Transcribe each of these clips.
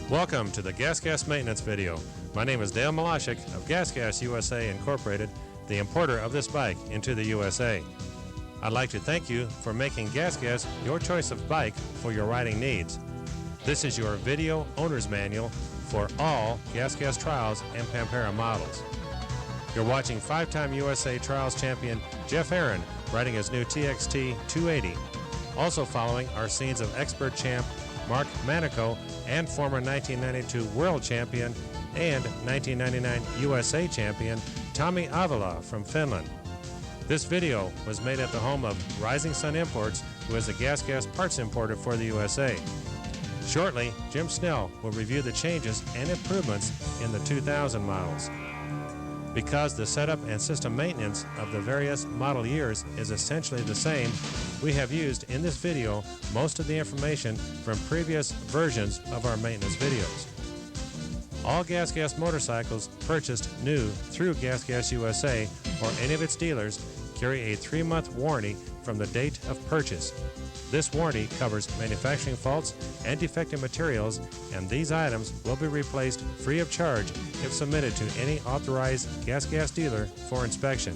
Welcome to the Gas Maintenance video. My name is Dale Malashik of Gas USA Incorporated, the importer of this bike into the USA. I'd like to thank you for making Gas your choice of bike for your riding needs. This is your video owner's manual for all Gas Trials and Pampera models. You're watching five-time USA Trials champion Geoff Aaron riding his new TXT 280. Also following are scenes of expert champ Mark Manico and former 1992 World Champion and 1999 USA Champion Tommy Avila from Finland. This video was made at the home of Rising Sun Imports, who is a Gas parts importer for the USA. Shortly, Jim Snell will review the changes and improvements in the 2000 models. Because the setup and system maintenance of the various model years is essentially the same, we have used in this video most of the information from previous versions of our maintenance videos. All Gas motorcycles purchased new through Gas USA or any of its dealers carry a 3-month warranty from the date of purchase. This warranty covers manufacturing faults and defective materials, and these items will be replaced free of charge if submitted to any authorized Gas dealer for inspection.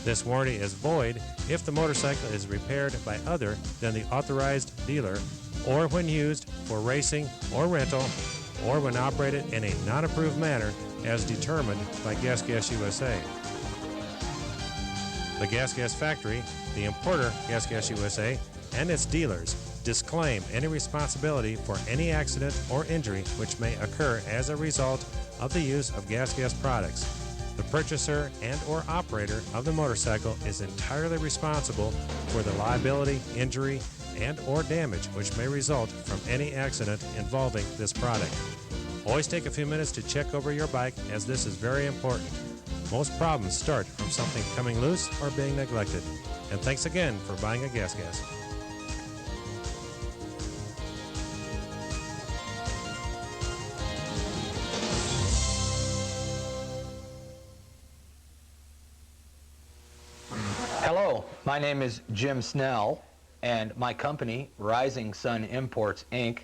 This warranty is void if the motorcycle is repaired by other than the authorized dealer, or when used for racing or rental, or when operated in a non-approved manner as determined by Gas USA. The Gas factory, the importer Gas USA, and its dealers disclaim any responsibility for any accident or injury which may occur as a result of the use of Gas products. The purchaser and or operator of the motorcycle is entirely responsible for the liability, injury, and or damage which may result from any accident involving this product. Always take a few minutes to check over your bike, as this is very important. Most problems start from something coming loose or being neglected. And thanks again for buying a Gas. Hello, my name is Jim Snell, and my company, Rising Sun Imports, Inc.,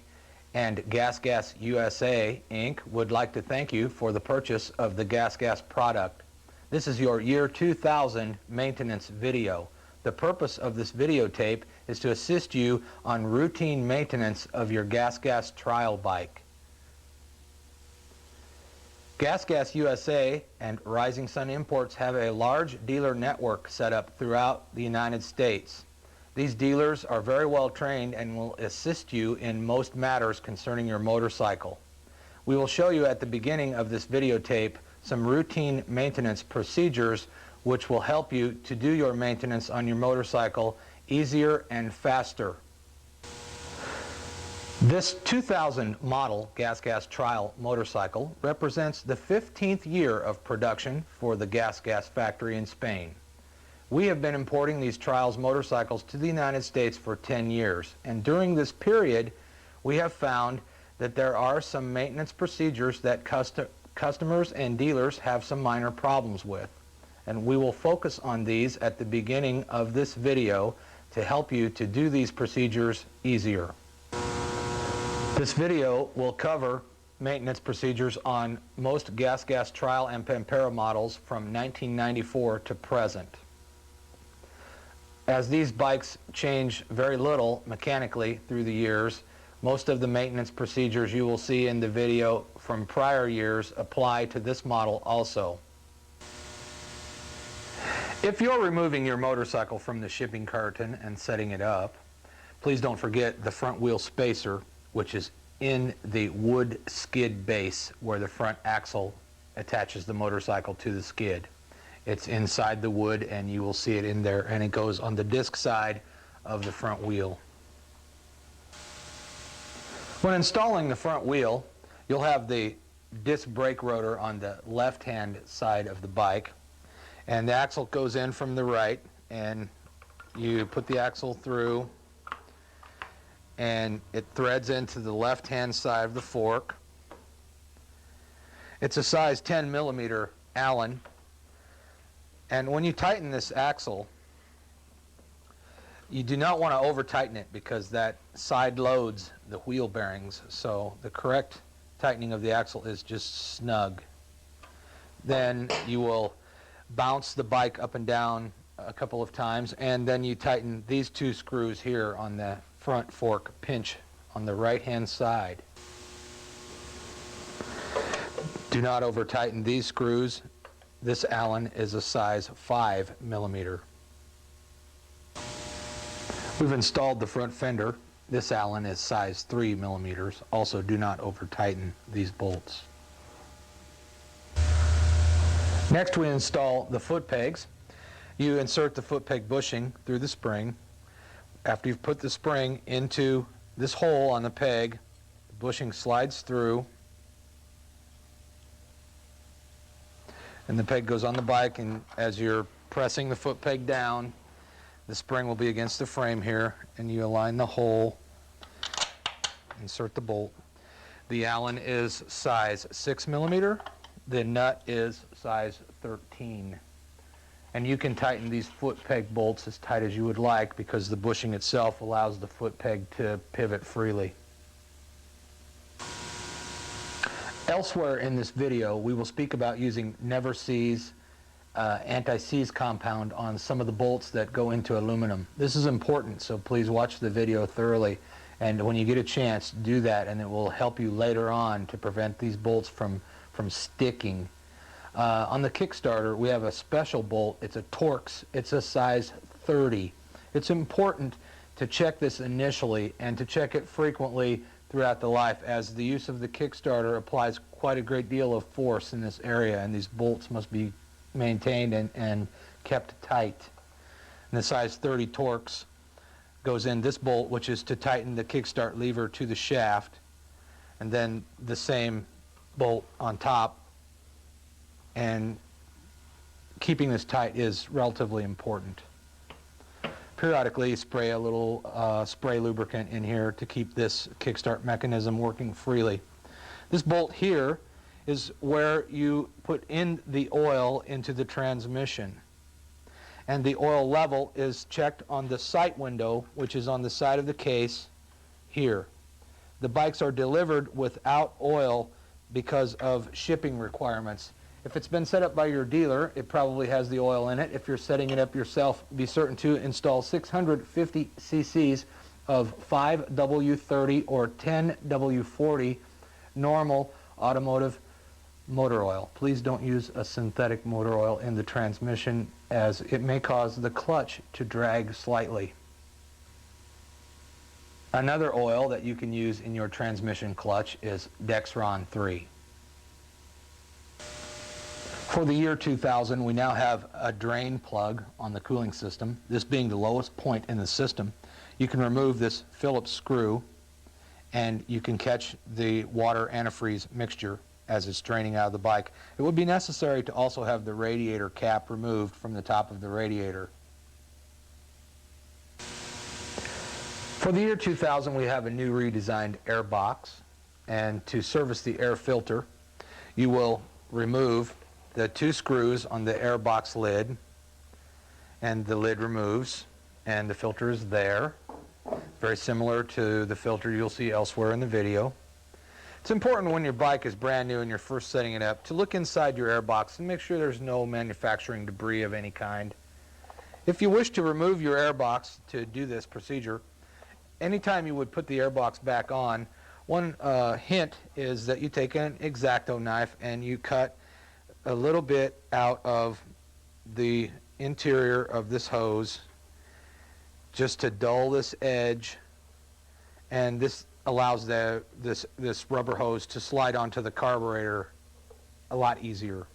and Gas USA, Inc., would like to thank you for the purchase of the Gas product. This is your year 2000 maintenance video. The purpose of this videotape is to assist you on routine maintenance of your Gas trial bike. Gas USA and Rising Sun Imports have a large dealer network set up throughout the United States. These dealers are very well trained and will assist you in most matters concerning your motorcycle. We will show you at the beginning of this videotape some routine maintenance procedures which will help you to do your maintenance on your motorcycle easier and faster. This 2000 model Gas trial motorcycle represents the 15th year of production for the Gas factory in Spain. We have been importing these trials motorcycles to the United States for 10 years, and during this period we have found that there are some maintenance procedures that customers and dealers have some minor problems with, and we will focus on these at the beginning of this video to help you to do these procedures easier. This video will cover maintenance procedures on most Gas trial and Pampera models from 1994 to present. As these bikes change very little mechanically through the years, most of the maintenance procedures you will see in the video from prior years apply to this model also. If you're removing your motorcycle from the shipping carton and setting it up, please don't forget the front wheel spacer, which is in the wood skid base where the front axle attaches the motorcycle to the skid. It's inside the wood, and you will see it in there, and it goes on the disc side of the front wheel. When installing the front wheel, you'll have the disc brake rotor on the left-hand side of the bike, and the axle goes in from the right, and you put the axle through, and it threads into the left-hand side of the fork. It's a size 10 millimeter Allen, and when you tighten this axle, You do not want to over tighten it because that side loads the wheel bearings. So the correct tightening of the axle is just snug. Then you will bounce the bike up and down a couple of times, and then you tighten these two screws here on the front fork pinch on the right hand side. Do not over tighten these screws. This Allen is a size 5 millimeter. We've installed the front fender. This Allen is size 3 millimeters. Also, do not over tighten these bolts. Next, we install the foot pegs. You insert the foot peg bushing through the spring. After you've put the spring into this hole on the peg, the bushing slides through, and the peg goes on the bike, and as you're pressing the foot peg down, the spring will be against the frame here, and you align the hole, insert the bolt. The Allen is size 6 millimeter. The nut is size 13. And you can tighten these foot peg bolts as tight as you would like because the bushing itself allows the foot peg to pivot freely. Elsewhere in this video, we will speak about using Never Seize anti-seize compound on some of the bolts that go into aluminum. This is important, so please watch the video thoroughly, and when you get a chance, do that, and it will help you later on to prevent these bolts from sticking. On the Kickstarter, we have a special bolt. It's a Torx. It's a size 30. It's important to check this initially and to check it frequently throughout the life, as the use of the Kickstarter applies quite a great deal of force in this area, and these bolts must be maintained and kept tight. And the size 30 Torx goes in this bolt, which is to tighten the kickstart lever to the shaft, and then the same bolt on top. And keeping this tight is relatively important. Periodically spray a little spray lubricant in here to keep this kickstart mechanism working freely. This bolt here is where you put in the oil into the transmission. And the oil level is checked on the sight window, which is on the side of the case here. The bikes are delivered without oil because of shipping requirements. If it's been set up by your dealer, it probably has the oil in it. If you're setting it up yourself, be certain to install 650 cc's of 5W30 or 10W40 normal automotive motor oil. Please don't use a synthetic motor oil in the transmission, as it may cause the clutch to drag slightly. Another oil that you can use in your transmission clutch is Dexron 3. For the year 2000, we now have a drain plug on the cooling system, this being the lowest point in the system. You can remove this Phillips screw, and you can catch the water antifreeze mixture as it's draining out of the bike. It would be necessary to also have the radiator cap removed from the top of the radiator. For the year 2000, we have a new redesigned air box, and to service the air filter, you will remove the two screws on the air box lid, and the lid removes, and the filter is there. Very similar to the filter you'll see elsewhere in the video. It's important when your bike is brand new and you're first setting it up to look inside your air box and make sure there's no manufacturing debris of any kind. If you wish to remove your air box to do this procedure, anytime you would put the air box back on, one hint is that you take an X-Acto knife and you cut a little bit out of the interior of this hose just to dull this edge, and this allows this rubber hose to slide onto the carburetor a lot easier.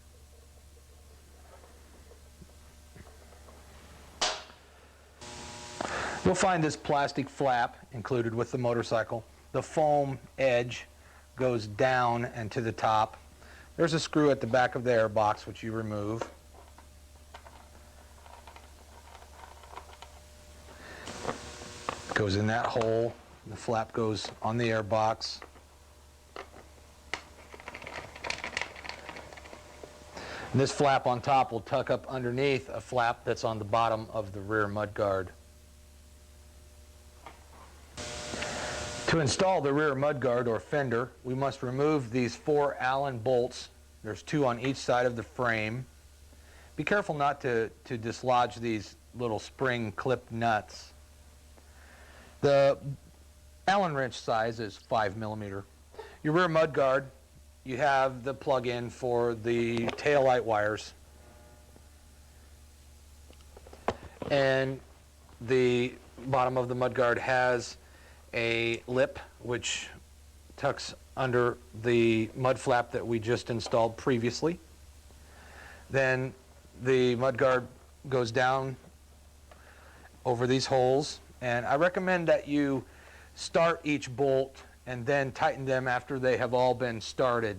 You'll find this plastic flap included with the motorcycle. The foam edge goes down and to the top. There's a screw at the back of the air box which you remove. It goes in that hole. The flap goes on the air box. And this flap on top will tuck up underneath a flap that's on the bottom of the rear mudguard. To install the rear mudguard or fender, we must remove these 4 Allen bolts. There's 2 on each side of the frame. Be careful not to dislodge these little spring clip nuts. The Allen wrench size is 5 millimeter. Your rear mudguard, you have the plug-in for the tail light wires. And the bottom of the mudguard has a lip which tucks under the mud flap that we just installed previously. Then the mudguard goes down over these holes, and I recommend that you start each bolt and then tighten them after they have all been started.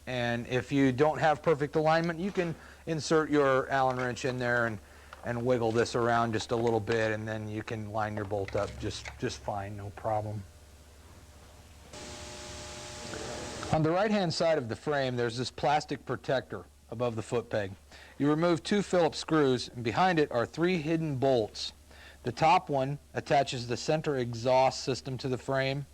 And if you don't have perfect alignment, you can insert your Allen wrench in there and wiggle this around just a little bit, and then you can line your bolt up just fine, no problem. On the right-hand side of the frame, there's this plastic protector above the foot peg. You remove 2 Phillips screws, and behind it are 3 hidden bolts. The top one attaches the center exhaust system to the frame,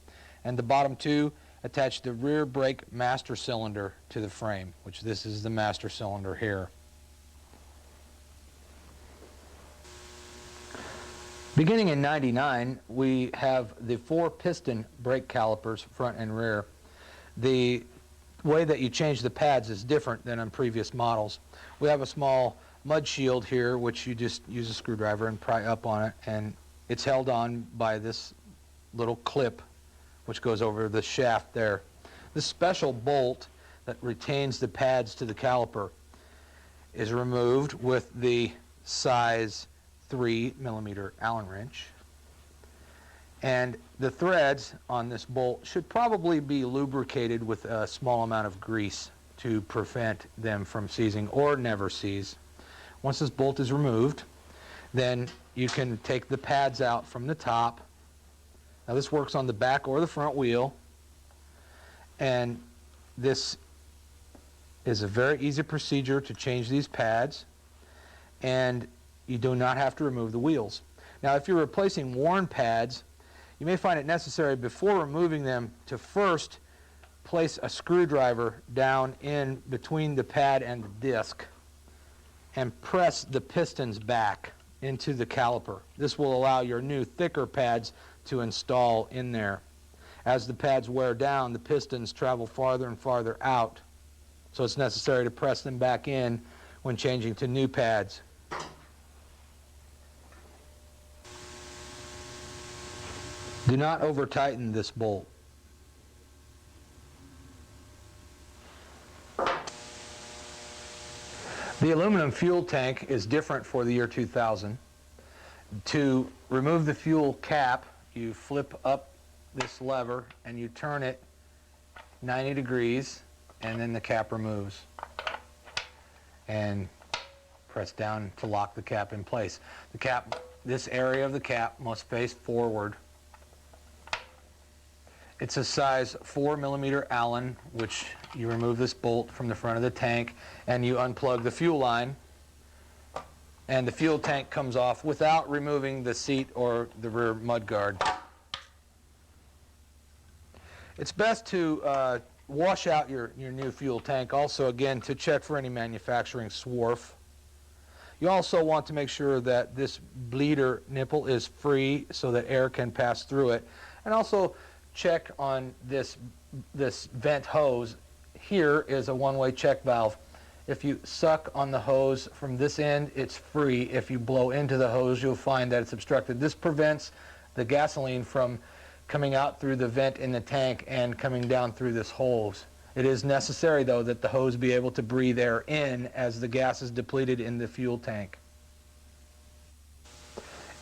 and the bottom 2 attach the rear brake master cylinder to the frame, which this is the master cylinder here. Beginning in '99, we have the 4 piston brake calipers, front and rear. The way that you change the pads is different than on previous models. We have a small mud shield here, which you just use a screwdriver and pry up on it, and it's held on by this little clip which goes over the shaft there. This special bolt that retains the pads to the caliper is removed with the size 3 millimeter Allen wrench, and the threads on this bolt should probably be lubricated with a small amount of grease to prevent them from seizing or never seize. Once this bolt is removed, then you can take the pads out from the top. Now this works on the back or the front wheel, and this is a very easy procedure to change these pads, and you do not have to remove the wheels. Now if you're replacing worn pads, you may find it necessary before removing them to first place a screwdriver down in between the pad and the disc and press the pistons back into the caliper. This will allow your new thicker pads to install in there. As the pads wear down, the pistons travel farther and farther out, so it's necessary to press them back in when changing to new pads. Do not over-tighten this bolt. The aluminum fuel tank is different for the year 2000. To remove the fuel cap, you flip up this lever and you turn it 90 degrees, and then the cap removes. And press down to lock the cap in place. The cap, this area of the cap must face forward. It's a size 4 millimeter Allen, which you remove this bolt from the front of the tank and you unplug the fuel line, and the fuel tank comes off without removing the seat or the rear mudguard. It's best to wash out your new fuel tank also, again, to check for any manufacturing swarf. You also want to make sure that this bleeder nipple is free so that air can pass through it, and also check on this vent hose. Here is a one-way check valve. If you suck on the hose from this end, it's free. If you blow into the hose, you'll find that it's obstructed. This prevents the gasoline from coming out through the vent in the tank and coming down through this hose. It is necessary, though, that the hose be able to breathe air in as the gas is depleted in the fuel tank.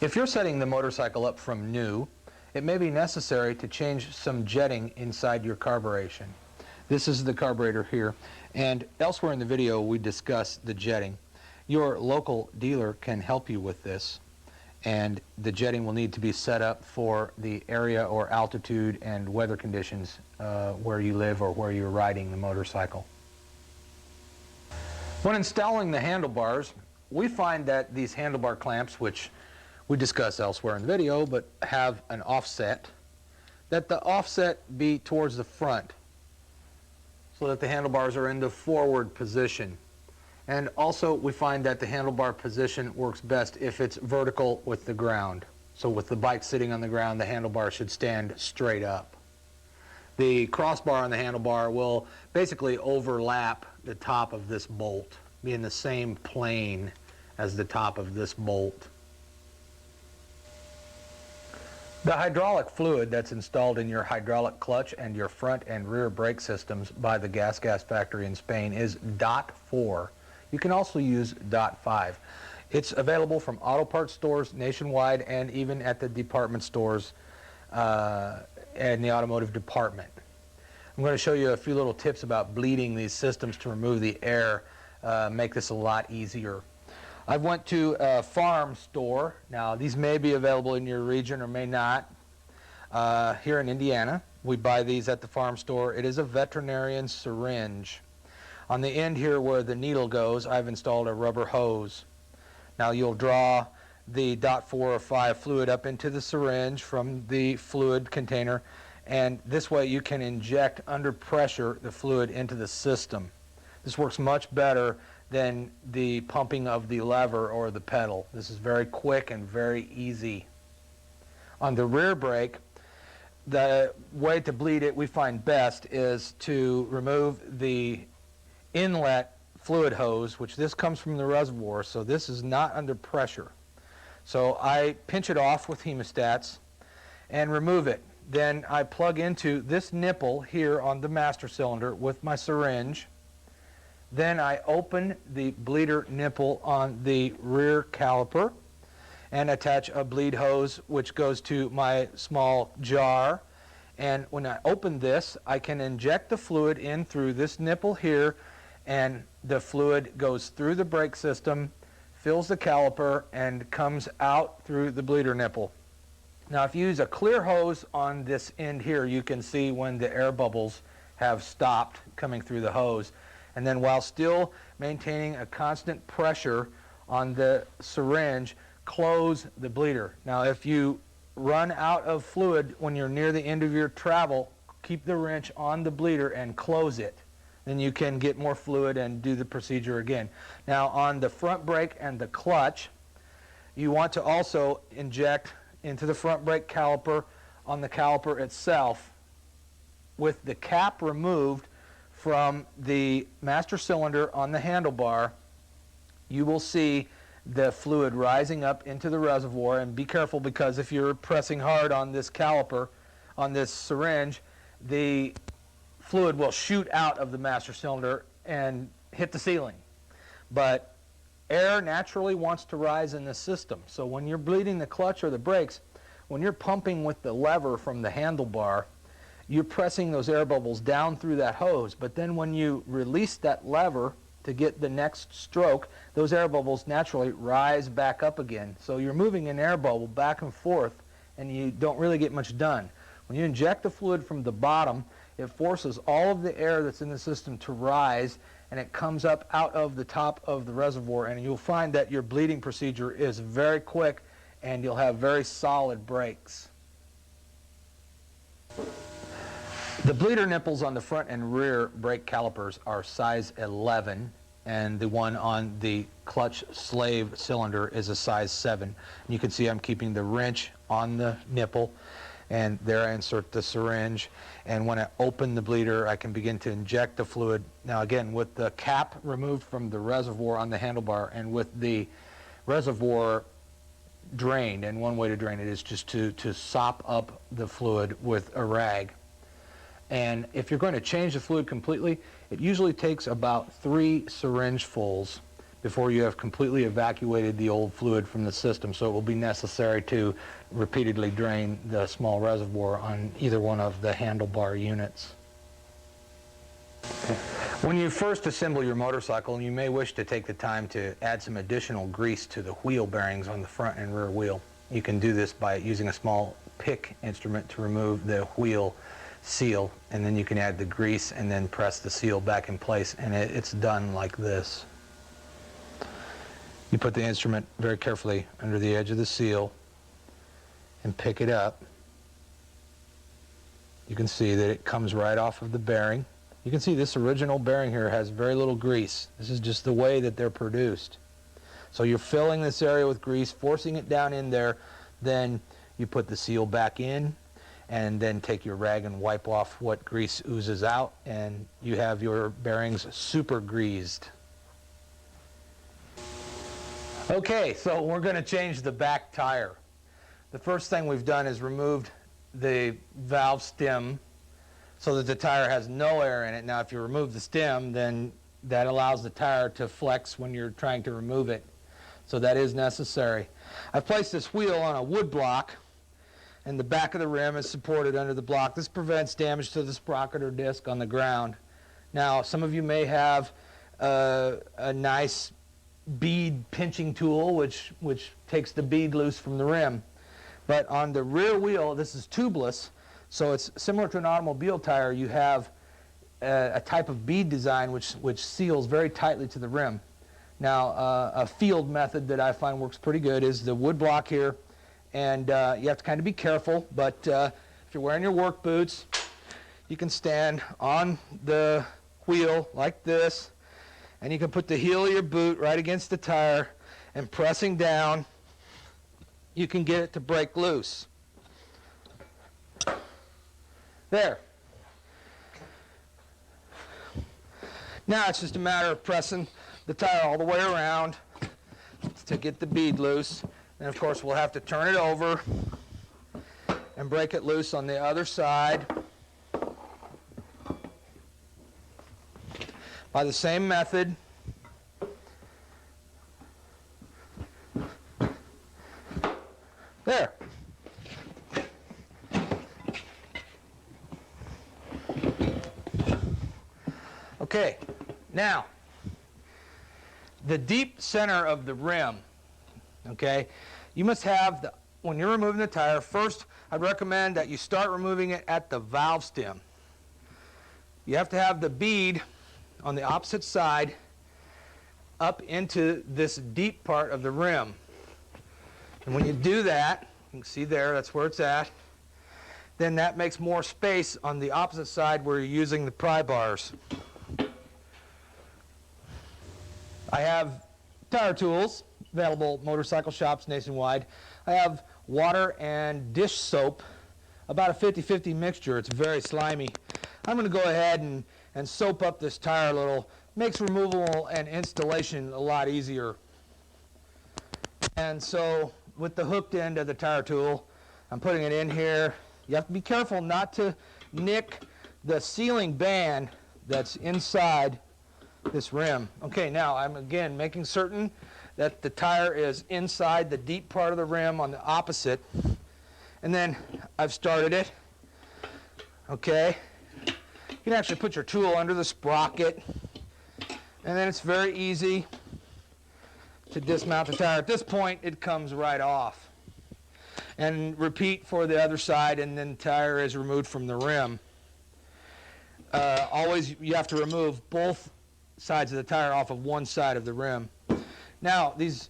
If you're setting the motorcycle up from new, it may be necessary to change some jetting inside your carburation. This is the carburetor here, and elsewhere in the video we discuss the jetting. Your local dealer can help you with this, and the jetting will need to be set up for the area or altitude and weather conditions where you live or where you're riding the motorcycle. When installing the handlebars, we find that these handlebar clamps, which we discuss elsewhere in the video, but have an offset that the offset be towards the front so that the handlebars are in the forward position. And also we find that the handlebar position works best if it's vertical with the ground. So with the bike sitting on the ground, the handlebar should stand straight up. The crossbar on the handlebar will basically overlap the top of this bolt, be in the same plane as the top of this bolt. The hydraulic fluid that's installed in your hydraulic clutch and your front and rear brake systems by the Gas factory in Spain is .4. You can also use .5. It's available from auto parts stores nationwide and even at the department stores in the automotive department. I'm going to show you a few little tips about bleeding these systems to remove the air, make this a lot easier. I went to a farm store. Now these may be available in your region or may not. Here in Indiana, we buy these at the farm store. It is a veterinarian syringe. On the end here where the needle goes, I've installed a rubber hose. Now you'll draw the .4 or 5 fluid up into the syringe from the fluid container, and this way you can inject under pressure the fluid into the system. This works much better than the pumping of the lever or the pedal. This is very quick and very easy. On the rear brake, the way to bleed it we find best is to remove the inlet fluid hose, which this comes from the reservoir, so this is not under pressure. So I pinch it off with hemostats and remove it. Then I plug into this nipple here on the master cylinder with my syringe. Then I open the bleeder nipple on the rear caliper and attach a bleed hose which goes to my small jar. And when I open this, I can inject the fluid in through this nipple here, and the fluid goes through the brake system, fills the caliper, and comes out through the bleeder nipple. Now if you use a clear hose on this end here, you can see when the air bubbles have stopped coming through the hose. And then while still maintaining a constant pressure on the syringe, close the bleeder. Now if you run out of fluid when you're near the end of your travel, keep the wrench on the bleeder and close it. Then you can get more fluid and do the procedure again. Now on the front brake and the clutch, you want to also inject into the front brake caliper on the caliper itself with the cap removed from the master cylinder on the handlebar. You will see the fluid rising up into the reservoir, and be careful because if you're pressing hard on this caliper, on this syringe, the fluid will shoot out of the master cylinder and hit the ceiling. But air naturally wants to rise in the system. So when you're bleeding the clutch or the brakes, when you're pumping with the lever from the handlebar, you're pressing those air bubbles down through that hose. But then when you release that lever to get the next stroke, those air bubbles naturally rise back up again. So you're moving an air bubble back and forth, and you don't really get much done. When you inject the fluid from the bottom, it forces all of the air that's in the system to rise, and it comes up out of the top of the reservoir, and you'll find that your bleeding procedure is very quick and you'll have very solid brakes. The bleeder nipples on the front and rear brake calipers are size 11, and the one on the clutch slave cylinder is a size 7. And you can see I'm keeping the wrench on the nipple, and there I insert the syringe, and when I open the bleeder I can begin to inject the fluid. Now again, with the cap removed from the reservoir on the handlebar and with the reservoir drained, and one way to drain it is just to sop up the fluid with a rag. And if you're going to change the fluid completely, it usually takes about 3 syringefuls before you have completely evacuated the old fluid from the system. So it will be necessary to repeatedly drain the small reservoir on either one of the handlebar units. When you first assemble your motorcycle, you may wish to take the time to add some additional grease to the wheel bearings on the front and rear wheel. You can do this by using a small pick instrument to remove the wheel seal, and then you can add the grease and then press the seal back in place, and it's done like this. You put the instrument very carefully under the edge of the seal and pick it up, You can see that it comes right off of the bearing. You can see this original bearing here has very little grease. This is just the way that they're produced. So you're filling this area with grease, forcing it down in there, then you put the seal back in, and then take your rag and wipe off what grease oozes out, and you have your bearings super greased. Okay, so we're going to change the back tire. The first thing we've done is removed the valve stem so that the tire has no air in it. Now if you remove the stem, then that allows the tire to flex when you're trying to remove it. So that is necessary. I've placed this wheel on a wood block, and the back of the rim is supported under the block. This prevents damage to the sprocket or disc on the ground. Now some of you may have a nice bead pinching tool which takes the bead loose from the rim. But on the rear wheel, this is tubeless, so it's similar to an automobile tire. You have a type of bead design which seals very tightly to the rim. Now, a field method that I find works pretty good is the wood block here, and you have to kind of be careful, but if you're wearing your work boots, you can stand on the wheel like this, and you can put the heel of your boot right against the tire, and pressing down, you can get it to break loose. There. Now it's just a matter of pressing the tire all the way around to get the bead loose. And of course we'll have to turn it over and break it loose on the other side by the same method. There. Okay, now, the deep center of the rim, okay, you must have, when you're removing the tire, first I'd recommend that you start removing it at the valve stem. You have to have the bead on the opposite side up into this deep part of the rim. And when you do that, you can see there, that's where it's at, then that makes more space on the opposite side where you're using the pry bars. I have tire tools available at motorcycle shops nationwide. I have water and dish soap, about a 50-50 mixture. It's very slimy. I'm going to go ahead and soap up this tire a little. Makes removal and installation a lot easier. And so with the hooked end of the tire tool, I'm putting it in here. You have to be careful not to nick the sealing band that's inside this rim. Okay, now I'm again making certain that the tire is inside the deep part of the rim on the opposite. And then I've started it. Okay. You can actually put your tool under the sprocket. And then it's very easy to dismount the tire. At this point, it comes right off. And repeat for the other side, and then the tire is removed from the rim. Always, you have to remove both sides of the tire off of one side of the rim. Now, these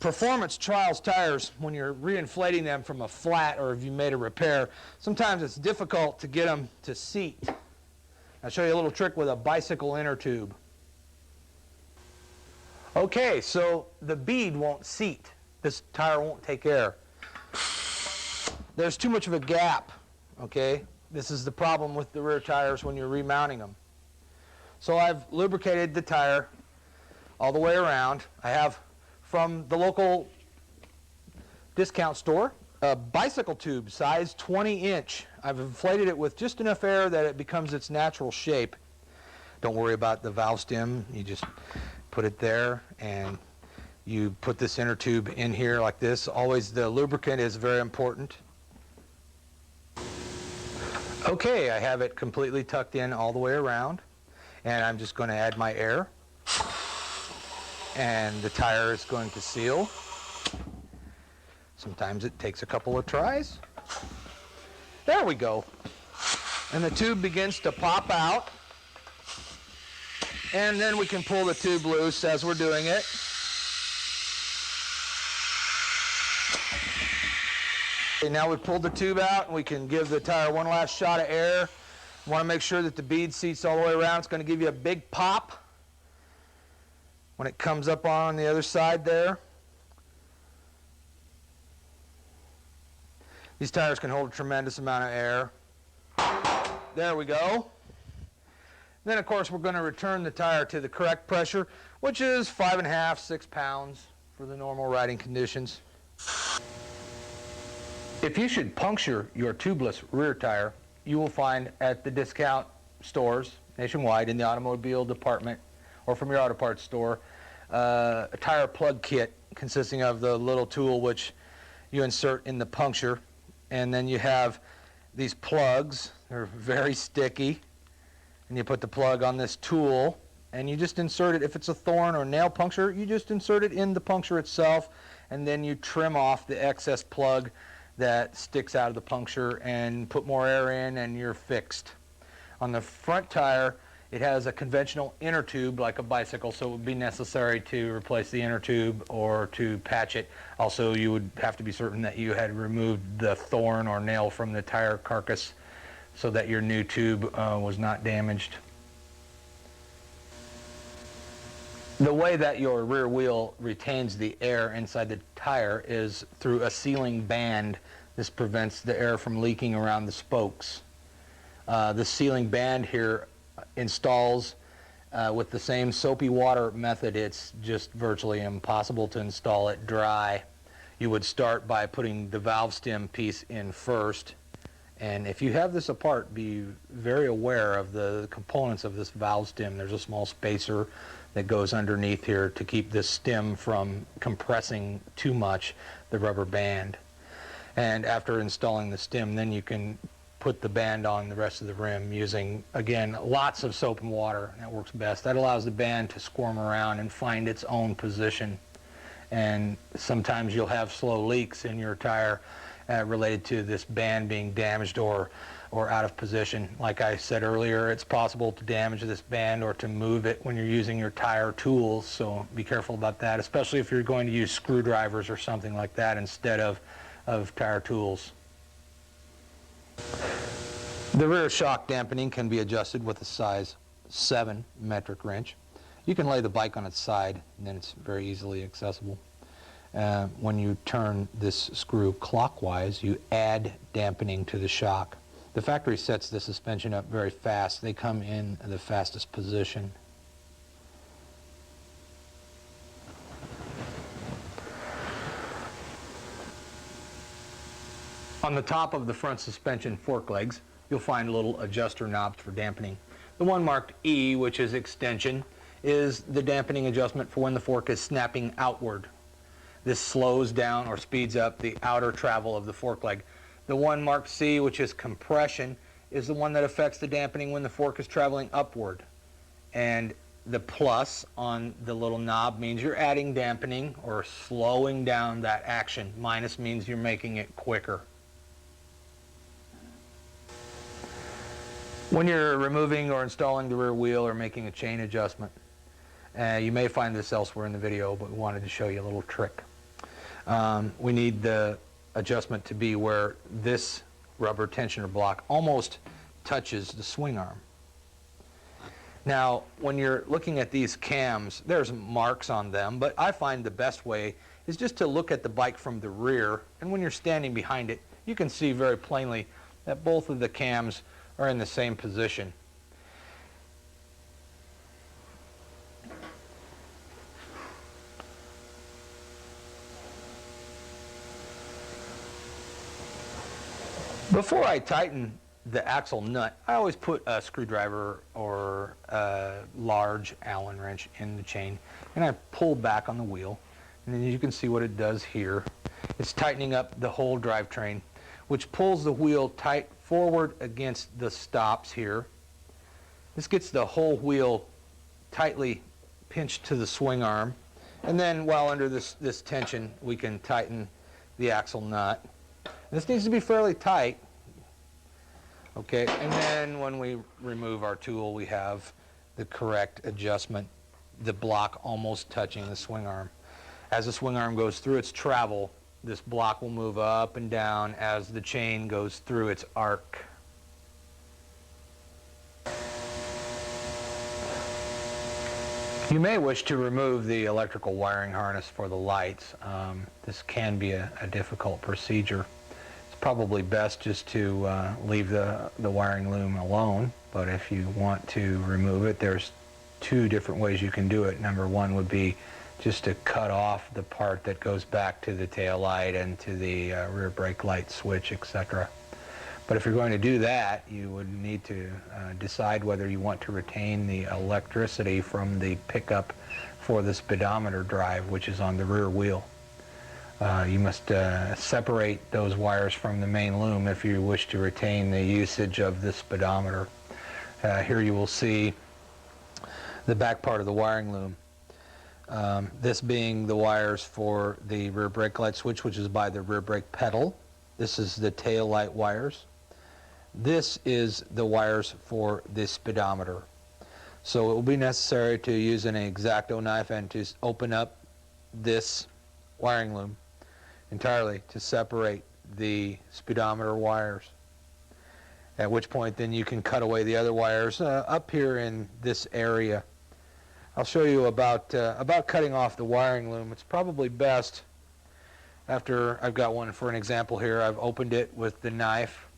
performance trials tires, when you're reinflating them from a flat or if you made a repair, sometimes it's difficult to get them to seat. I'll show you a little trick with a bicycle inner tube. Okay, so the bead won't seat. This tire won't take air. There's too much of a gap, okay? This is the problem with the rear tires when you're remounting them. So I've lubricated the tire all the way around. I have, from the local discount store, a bicycle tube, size 20-inch. I've inflated it with just enough air that it becomes its natural shape. Don't worry about the valve stem. You just put it there, and you put this inner tube in here like this. Always the lubricant is very important. Okay, I have it completely tucked in all the way around, and I'm just going to add my air, and the tire is going to seal. Sometimes it takes a couple of tries. There we go. And the tube begins to pop out, and then we can pull the tube loose as we're doing it. Okay, now we pulled the tube out and we can give the tire one last shot of air. Want to make sure that the bead seats all the way around. It's going to give you a big pop when it comes up on the other side there. These tires can hold a tremendous amount of air. There we go. Then of course we're going to return the tire to the correct pressure, which is 5.5, 6 pounds for the normal riding conditions. If you should puncture your tubeless rear tire, you will find at the discount stores nationwide in the automobile department or from your auto parts store a tire plug kit consisting of the little tool which you insert in the puncture, and then you have these plugs. They're very sticky, and you put the plug on this tool and you just insert it. If it's a thorn or nail puncture, you just insert it in the puncture itself, and then you trim off the excess plug that sticks out of the puncture and put more air in, and you're fixed. On the front tire, it has a conventional inner tube like a bicycle, so it would be necessary to replace the inner tube or to patch it. Also, you would have to be certain that you had removed the thorn or nail from the tire carcass so that your new tube was not damaged. The way that your rear wheel retains the air inside the tire is through a sealing band. This prevents the air from leaking around the spokes. The sealing band here installs with the same soapy water method. It's just virtually impossible to install it dry. You would start by putting the valve stem piece in first, and if you have this apart, be very aware of the components of this valve stem. There's a small spacer that goes underneath here to keep this stem from compressing too much the rubber band. And after installing the stem, then you can put the band on the rest of the rim using, again, lots of soap and water. That works best. That allows the band to squirm around and find its own position. And sometimes you'll have slow leaks in your tire related to this band being damaged or out of position. Like I said earlier, it's possible to damage this band or to move it when you're using your tire tools, so be careful about that, especially if you're going to use screwdrivers or something like that instead of tire tools. The rear shock dampening can be adjusted with a size 7 metric wrench. You can lay the bike on its side, and then it's very easily accessible. When you turn this screw clockwise, you add dampening to the shock. The factory sets the suspension up very fast. They come in the fastest position. On the top of the front suspension fork legs, you'll find little adjuster knobs for dampening. The one marked E, which is extension, is the dampening adjustment for when the fork is snapping outward. This slows down or speeds up the outer travel of the fork leg. The one marked C, which is compression, is the one that affects the dampening when the fork is traveling upward. And the plus on the little knob means you're adding dampening or slowing down that action. Minus means you're making it quicker. When you're removing or installing the rear wheel or making a chain adjustment, you may find this elsewhere in the video, but we wanted to show you a little trick. We need the adjustment to be where this rubber tensioner block almost touches the swing arm. Now, when you're looking at these cams, there's marks on them, but I find the best way is just to look at the bike from the rear, and when you're standing behind it, you can see very plainly that both of the cams are in the same position. Before I tighten the axle nut, I always put a screwdriver or a large Allen wrench in the chain, and I pull back on the wheel, and then you can see what it does here. It's tightening up the whole drivetrain, which pulls the wheel tight forward against the stops here. This gets the whole wheel tightly pinched to the swing arm, and then while under this tension, we can tighten the axle nut. This needs to be fairly tight. Okay, and then when we remove our tool, we have the correct adjustment, the block almost touching the swing arm. As the swing arm goes through its travel, this block will move up and down as the chain goes through its arc. You may wish to remove the electrical wiring harness for the lights. This can be a difficult procedure. It's probably best just to leave the wiring loom alone, but if you want to remove it, there's two different ways you can do it. Number one would be just to cut off the part that goes back to the tail light and to the rear brake light switch, etc. But if you're going to do that, you would need to decide whether you want to retain the electricity from the pickup for the speedometer drive, which is on the rear wheel. You must separate those wires from the main loom if you wish to retain the usage of the speedometer. Here you will see the back part of the wiring loom. This being the wires for the rear brake light switch, which is by the rear brake pedal. This is the tail light wires. This is the wires for the speedometer. So it will be necessary to use an X-Acto knife and to open up this wiring loom entirely to separate the speedometer wires. At which point then you can cut away the other wires up here in this area. I'll show you about cutting off the wiring loom. It's probably best, after I've got one for an example here, I've opened it with the knife,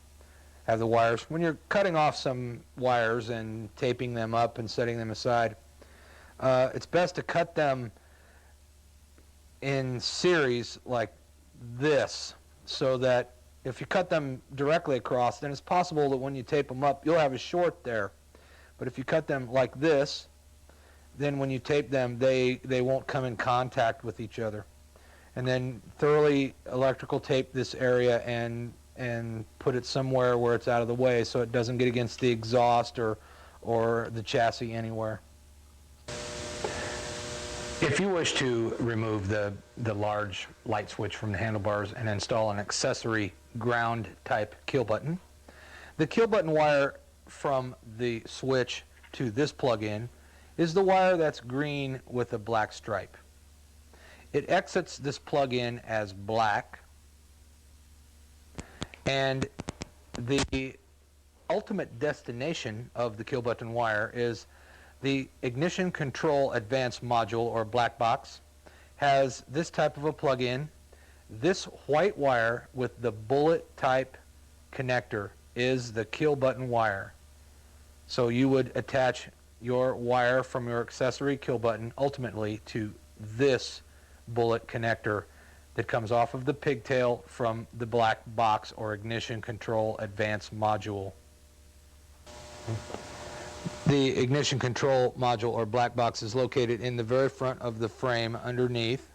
have the wires. When you're cutting off some wires and taping them up and setting them aside, it's best to cut them in series like this, so that if you cut them directly across, then it's possible that when you tape them up, you'll have a short there. But if you cut them like this, then when you tape them, they won't come in contact with each other. And then thoroughly electrical tape this area and put it somewhere where it's out of the way so it doesn't get against the exhaust or the chassis anywhere. If you wish to remove the large light switch from the handlebars and install an accessory ground type kill button, the kill button wire from the switch to this plug-in is the wire that's green with a black stripe. It exits this plug-in as black, and the ultimate destination of the kill button wire is the ignition control advanced module, or black box. Has this type of a plug-in. This white wire with the bullet type connector is the kill button wire. So you would attach your wire from your accessory kill button ultimately to this bullet connector that comes off of the pigtail from the black box or ignition control advanced module. The ignition control module or black box is located in the very front of the frame underneath,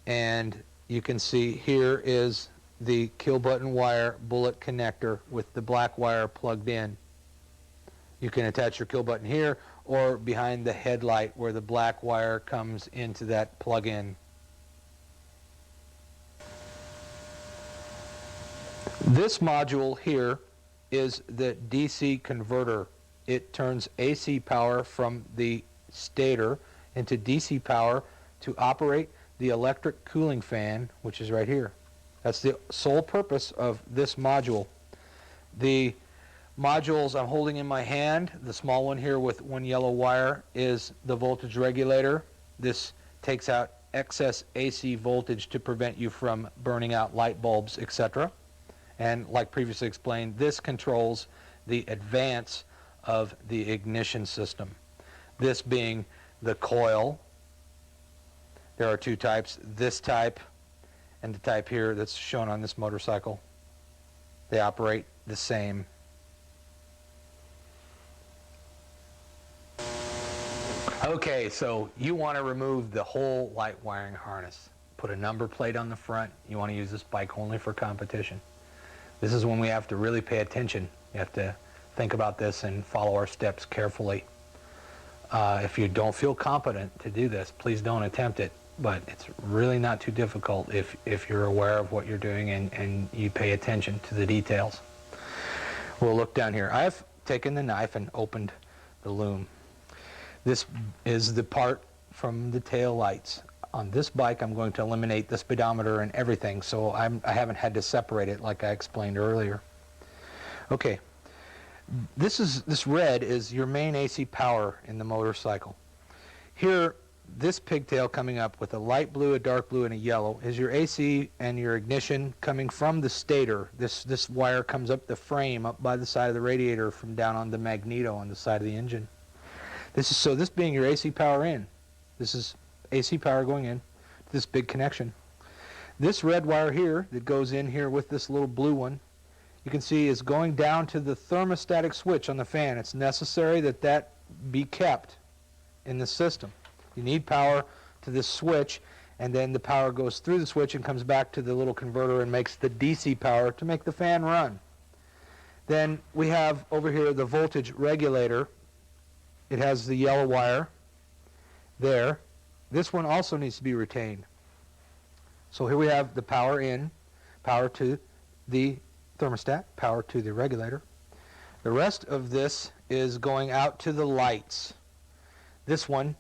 and you can see here is the kill button wire bullet connector with the black wire plugged in. You can attach your kill button here or behind the headlight where the black wire comes into that plug-in. This module here is the DC converter. It turns AC power from the stator into DC power to operate the electric cooling fan, which is right here. That's the sole purpose of this module. The modules I'm holding in my hand, the small one here with one yellow wire, is the voltage regulator. This takes out excess AC voltage to prevent you from burning out light bulbs, etc. And like previously explained, this controls the advance of the ignition system. This being the coil. There are two types, this type and the type here that's shown on this motorcycle. They operate the same. Okay, so you want to remove the whole light wiring harness. Put a number plate on the front. You want to use this bike only for competition. This is when we have to really pay attention. You have to think about this and follow our steps carefully. If you don't feel competent to do this, please don't attempt it. But it's really not too difficult if you're aware of what you're doing and you pay attention to the details. We'll look down here. I've taken the knife and opened the loom. This is the part from the tail lights. On this bike, I'm going to eliminate the speedometer and everything, so I haven't had to separate it like I explained earlier. Okay, this red is your main AC power in the motorcycle. Here, this pigtail coming up with a light blue, a dark blue, and a yellow is your AC and your ignition coming from the stator. This wire comes up the frame, up by the side of the radiator from down on the magneto on the side of the engine. This being your AC power in. This is AC power going in to this big connection. This red wire here that goes in here with this little blue one, you can see is going down to the thermostatic switch on the fan. It's necessary that that be kept in the system. You need power to this switch, and then the power goes through the switch and comes back to the little converter and makes the DC power to make the fan run. Then we have over here the voltage regulator. It has the yellow wire there. This one also needs to be retained. So here we have the power in, power to the thermostat, power to the regulator. The rest of this is going out to the lights. This one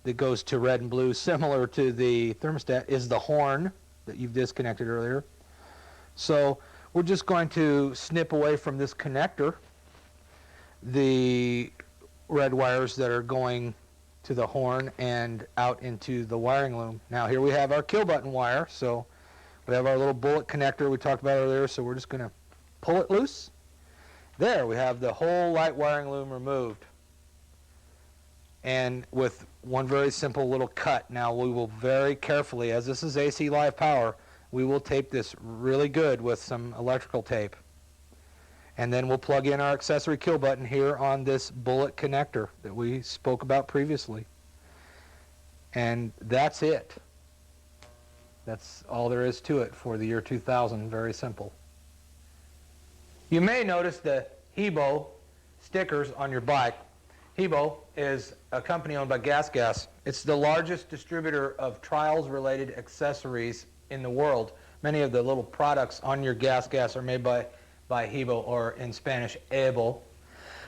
that goes to red and blue, similar to the thermostat, is the horn that you've disconnected earlier. So we're just going to snip away from this connector the red wires that are going to the horn and out into the wiring loom. Now here we have our kill button wire, so we have our little bullet connector we talked about earlier, so we're just going to pull it loose. There we have the whole light wiring loom removed, and with one very simple little cut. Now we will very carefully, as this is AC live power, we will tape this really good with some electrical tape, and then we'll plug in our accessory kill button here on this bullet connector that we spoke about previously, and that's it. That's all there is to it for the year 2000. Very simple. You may notice the Hebo stickers on your bike. Hebo is a company owned by GasGas. It's the largest distributor of trials-related accessories in the world. Many of the little products on your GasGas are made by Hebo, or in Spanish, Ebo.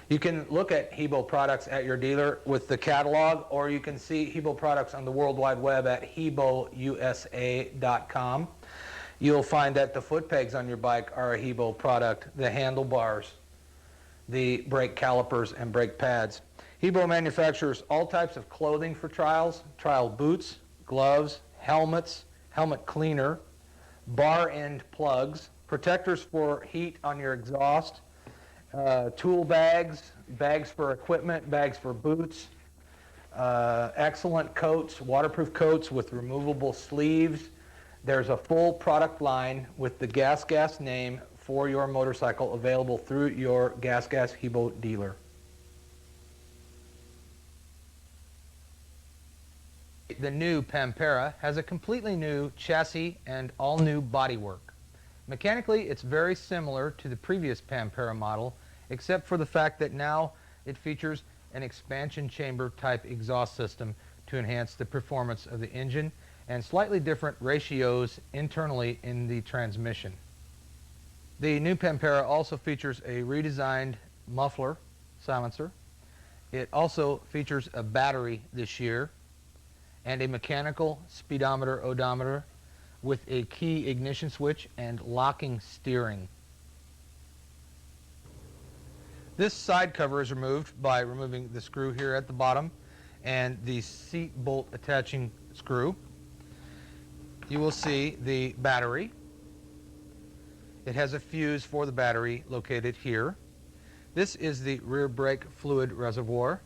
You can look at Hebo products at your dealer with the catalog, or you can see Hebo products on the World Wide Web at hebousa.com. You'll find that the foot pegs on your bike are a Hebo product, the handlebars, the brake calipers, and brake pads. Hebo manufactures all types of clothing for trials, trial boots, gloves, helmets, helmet cleaner, bar end plugs, protectors for heat on your exhaust, tool bags, bags for equipment, bags for boots, excellent coats, waterproof coats with removable sleeves. There's a full product line with the GasGas name for your motorcycle available through your GasGas Hebo dealer. The new Pampera has a completely new chassis and all new bodywork. Mechanically, it's very similar to the previous Pampera model, except for the fact that now it features an expansion chamber type exhaust system to enhance the performance of the engine, and slightly different ratios internally in the transmission. The new Pampera also features a redesigned muffler silencer. It also features a battery this year and a mechanical speedometer odometer with a key ignition switch and locking steering. This side cover is removed by removing the screw here at the bottom and the seat bolt attaching screw. You will see the battery. It has a fuse for the battery located here. This is the rear brake fluid reservoir.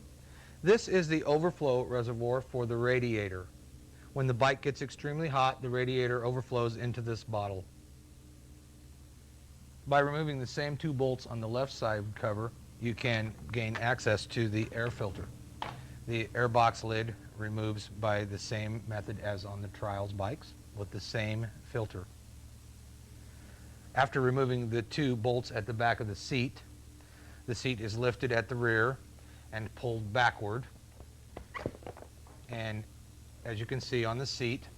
This is the overflow reservoir for the radiator. When the bike gets extremely hot, the radiator overflows into this bottle. By removing the same two bolts on the left side cover, you can gain access to the air filter. The air box lid removes by the same method as on the trials bikes with the same filter. After removing the two bolts at the back of the seat is lifted at the rear and pulled backward. And as you can see on the seat,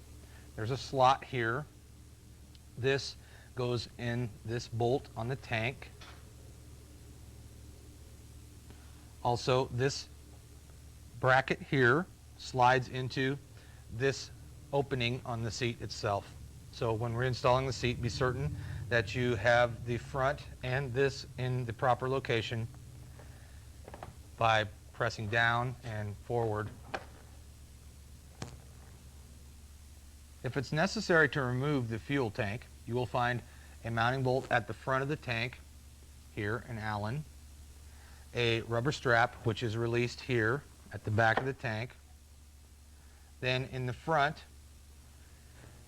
there's a slot here. This goes in this bolt on the tank. Also, this bracket here slides into this opening on the seat itself. So when we're installing the seat, be certain that you have the front and this in the proper location by pressing down and forward. If it's necessary to remove the fuel tank, you will find a mounting bolt at the front of the tank, here, an Allen, a rubber strap which is released here at the back of the tank. Then in the front,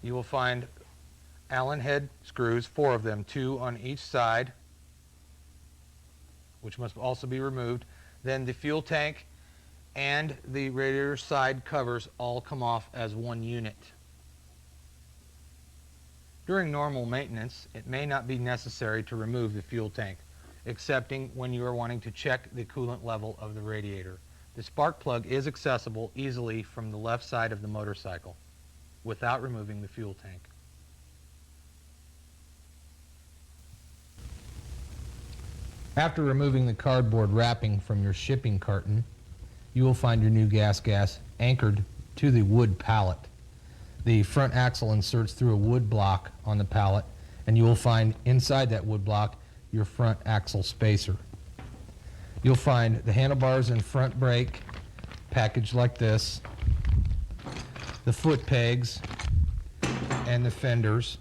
you will find Allen head screws, 4 of them, 2 on each side, which must also be removed. Then the fuel tank and the radiator side covers all come off as one unit. During normal maintenance, it may not be necessary to remove the fuel tank, excepting when you are wanting to check the coolant level of the radiator. The spark plug is accessible easily from the left side of the motorcycle without removing the fuel tank. After removing the cardboard wrapping from your shipping carton, you will find your new gas anchored to the wood pallet. The front axle inserts through a wood block on the pallet, and you will find inside that wood block your front axle spacer. You'll find the handlebars and front brake packaged like this, the foot pegs and the fenders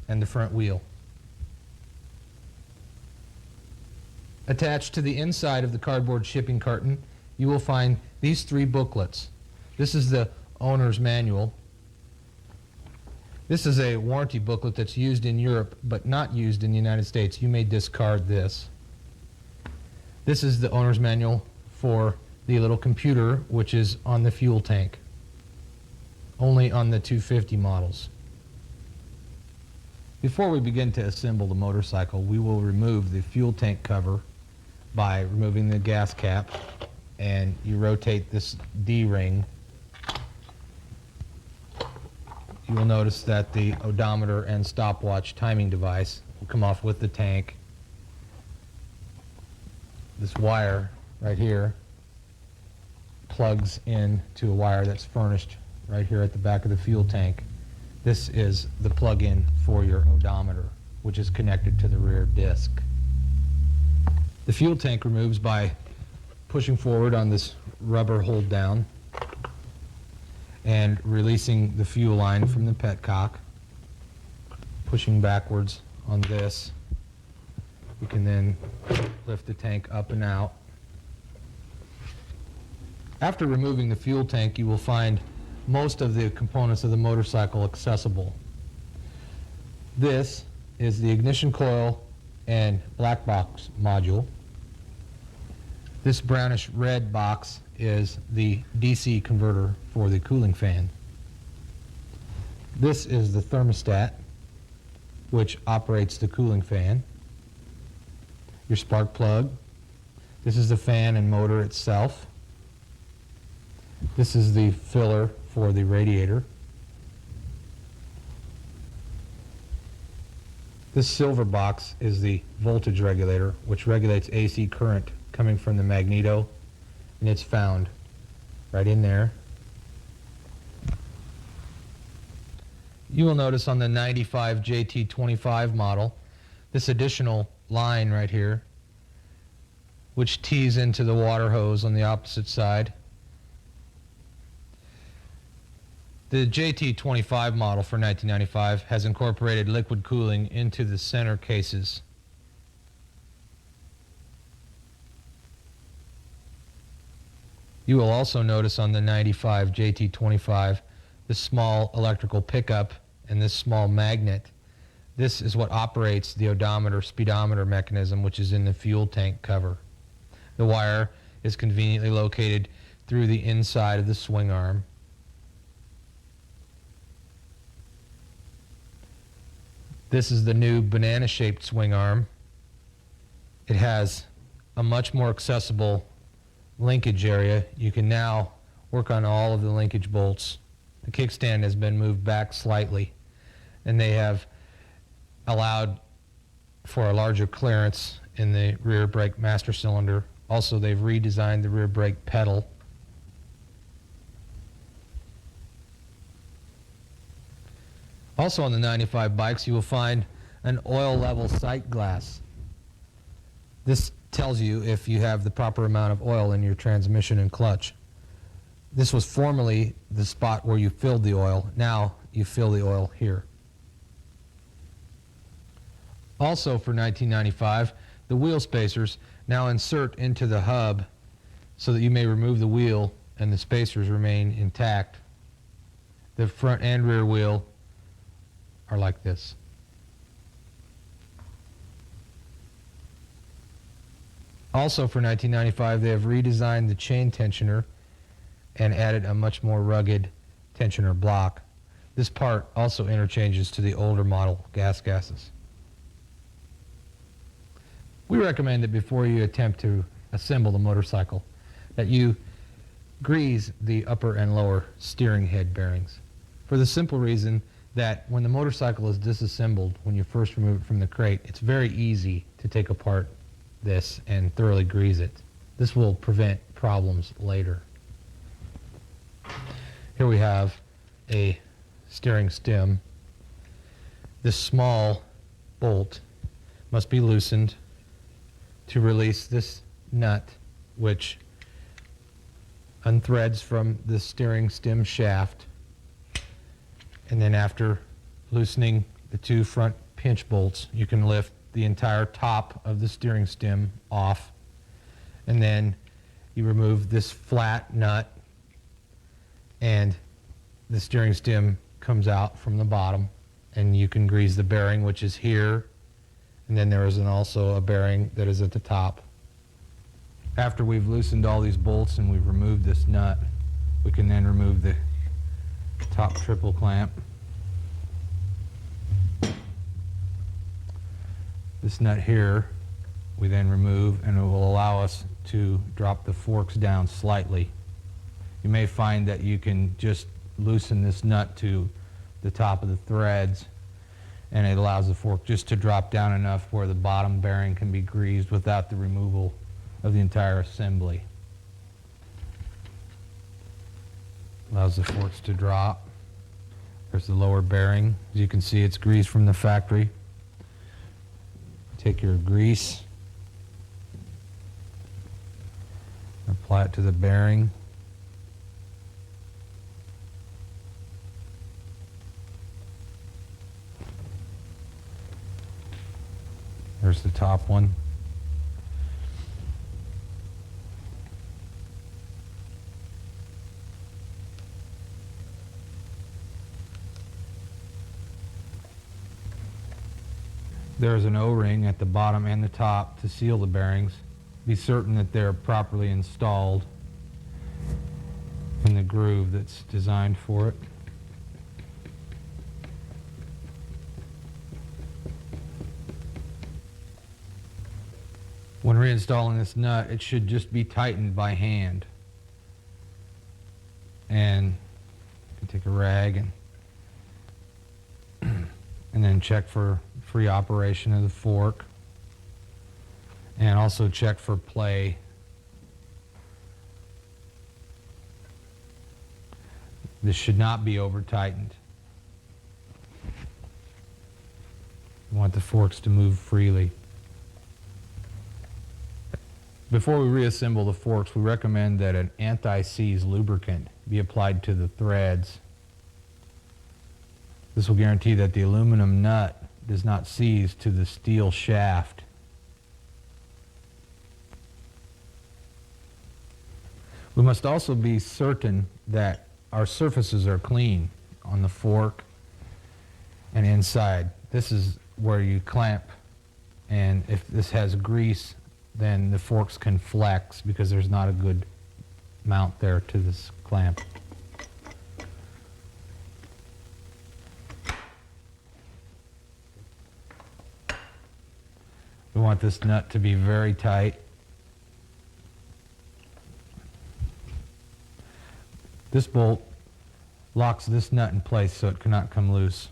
and the front wheel. Attached to the inside of the cardboard shipping carton, you will find these 3 booklets. This is the owner's manual. This is a warranty booklet that's used in Europe but not used in the United States. You may discard this. This is the owner's manual for the little computer which is on the fuel tank, only on the 250 models. Before we begin to assemble the motorcycle, we will remove the fuel tank cover by removing the gas cap, and you rotate this D-ring. You will notice that the odometer and stopwatch timing device will come off with the tank. This wire right here plugs in to a wire that's furnished right here at the back of the fuel tank. This is the plug-in for your odometer, which is connected to the rear disc. The fuel tank removes by pushing forward on this rubber hold down and releasing the fuel line from the petcock. Pushing backwards on this, we can then lift the tank up and out. After removing the fuel tank, you will find most of the components of the motorcycle accessible. This is the ignition coil and black box module. This brownish red box is the DC converter for the cooling fan. This is the thermostat which operates the cooling fan. Your spark plug. This is the fan and motor itself. This is the filler for the radiator. This silver box is the voltage regulator, which regulates AC current coming from the magneto, and it's found right in there. You will notice on the 95 JT25 model this additional line right here, which tees into the water hose on the opposite side. The JT25 model for 1995 has incorporated liquid cooling into the center cases. You will also notice on the 95 JT25 this small electrical pickup and this small magnet. This is what operates the odometer speedometer mechanism, which is in the fuel tank cover. The wire is conveniently located through the inside of the swing arm. This is the new banana-shaped swing arm. It has a much more accessible linkage area. You can now work on all of the linkage bolts. The kickstand has been moved back slightly, and they have allowed for a larger clearance in the rear brake master cylinder. Also, they've redesigned the rear brake pedal. Also on the 95 bikes, you will find an oil level sight glass. This tells you if you have the proper amount of oil in your transmission and clutch. This was formerly the spot where you filled the oil. Now you fill the oil here. Also for 1995, the wheel spacers now insert into the hub so that you may remove the wheel and the spacers remain intact. The front and rear wheel are like this. Also for 1995, they have redesigned the chain tensioner and added a much more rugged tensioner block. This part also interchanges to the older model gases. We recommend that before you attempt to assemble the motorcycle, that you grease the upper and lower steering head bearings, for the simple reason that when the motorcycle is disassembled, when you first remove it from the crate, it's very easy to take apart this and thoroughly grease it. This will prevent problems later. Here we have a steering stem. This small bolt must be loosened to release this nut, which unthreads from the steering stem shaft. And then after loosening the two front pinch bolts, you can lift the entire top of the steering stem off. And then you remove this flat nut and the steering stem comes out from the bottom, and you can grease the bearing, which is here, and then there is also a bearing that is at the top. After we've loosened all these bolts and we've removed this nut, we can then remove the top triple clamp. This nut here we then remove, and it will allow us to drop the forks down slightly. You may find that you can just loosen this nut to the top of the threads, and it allows the fork just to drop down enough where the bottom bearing can be greased without the removal of the entire assembly. Allows the forks to drop. There's the lower bearing. As you can see, it's greased from the factory. Take your grease, apply it to the bearing. There's the top one. There's an O-ring at the bottom and the top to seal the bearings. Be certain that they're properly installed in the groove that's designed for it. When reinstalling this nut, it should just be tightened by hand. And you can take a rag and then check for free operation of the fork, and also check for play. This should not be over tightened. You want the forks to move freely. Before we reassemble the forks, we recommend that an anti-seize lubricant be applied to the threads. This will guarantee that the aluminum nut does not seize to the steel shaft. We must also be certain that our surfaces are clean on the fork and inside. This is where you clamp, and if this has grease, then the forks can flex because there's not a good mount there to this clamp. We want this nut to be very tight. This bolt locks this nut in place so it cannot come loose.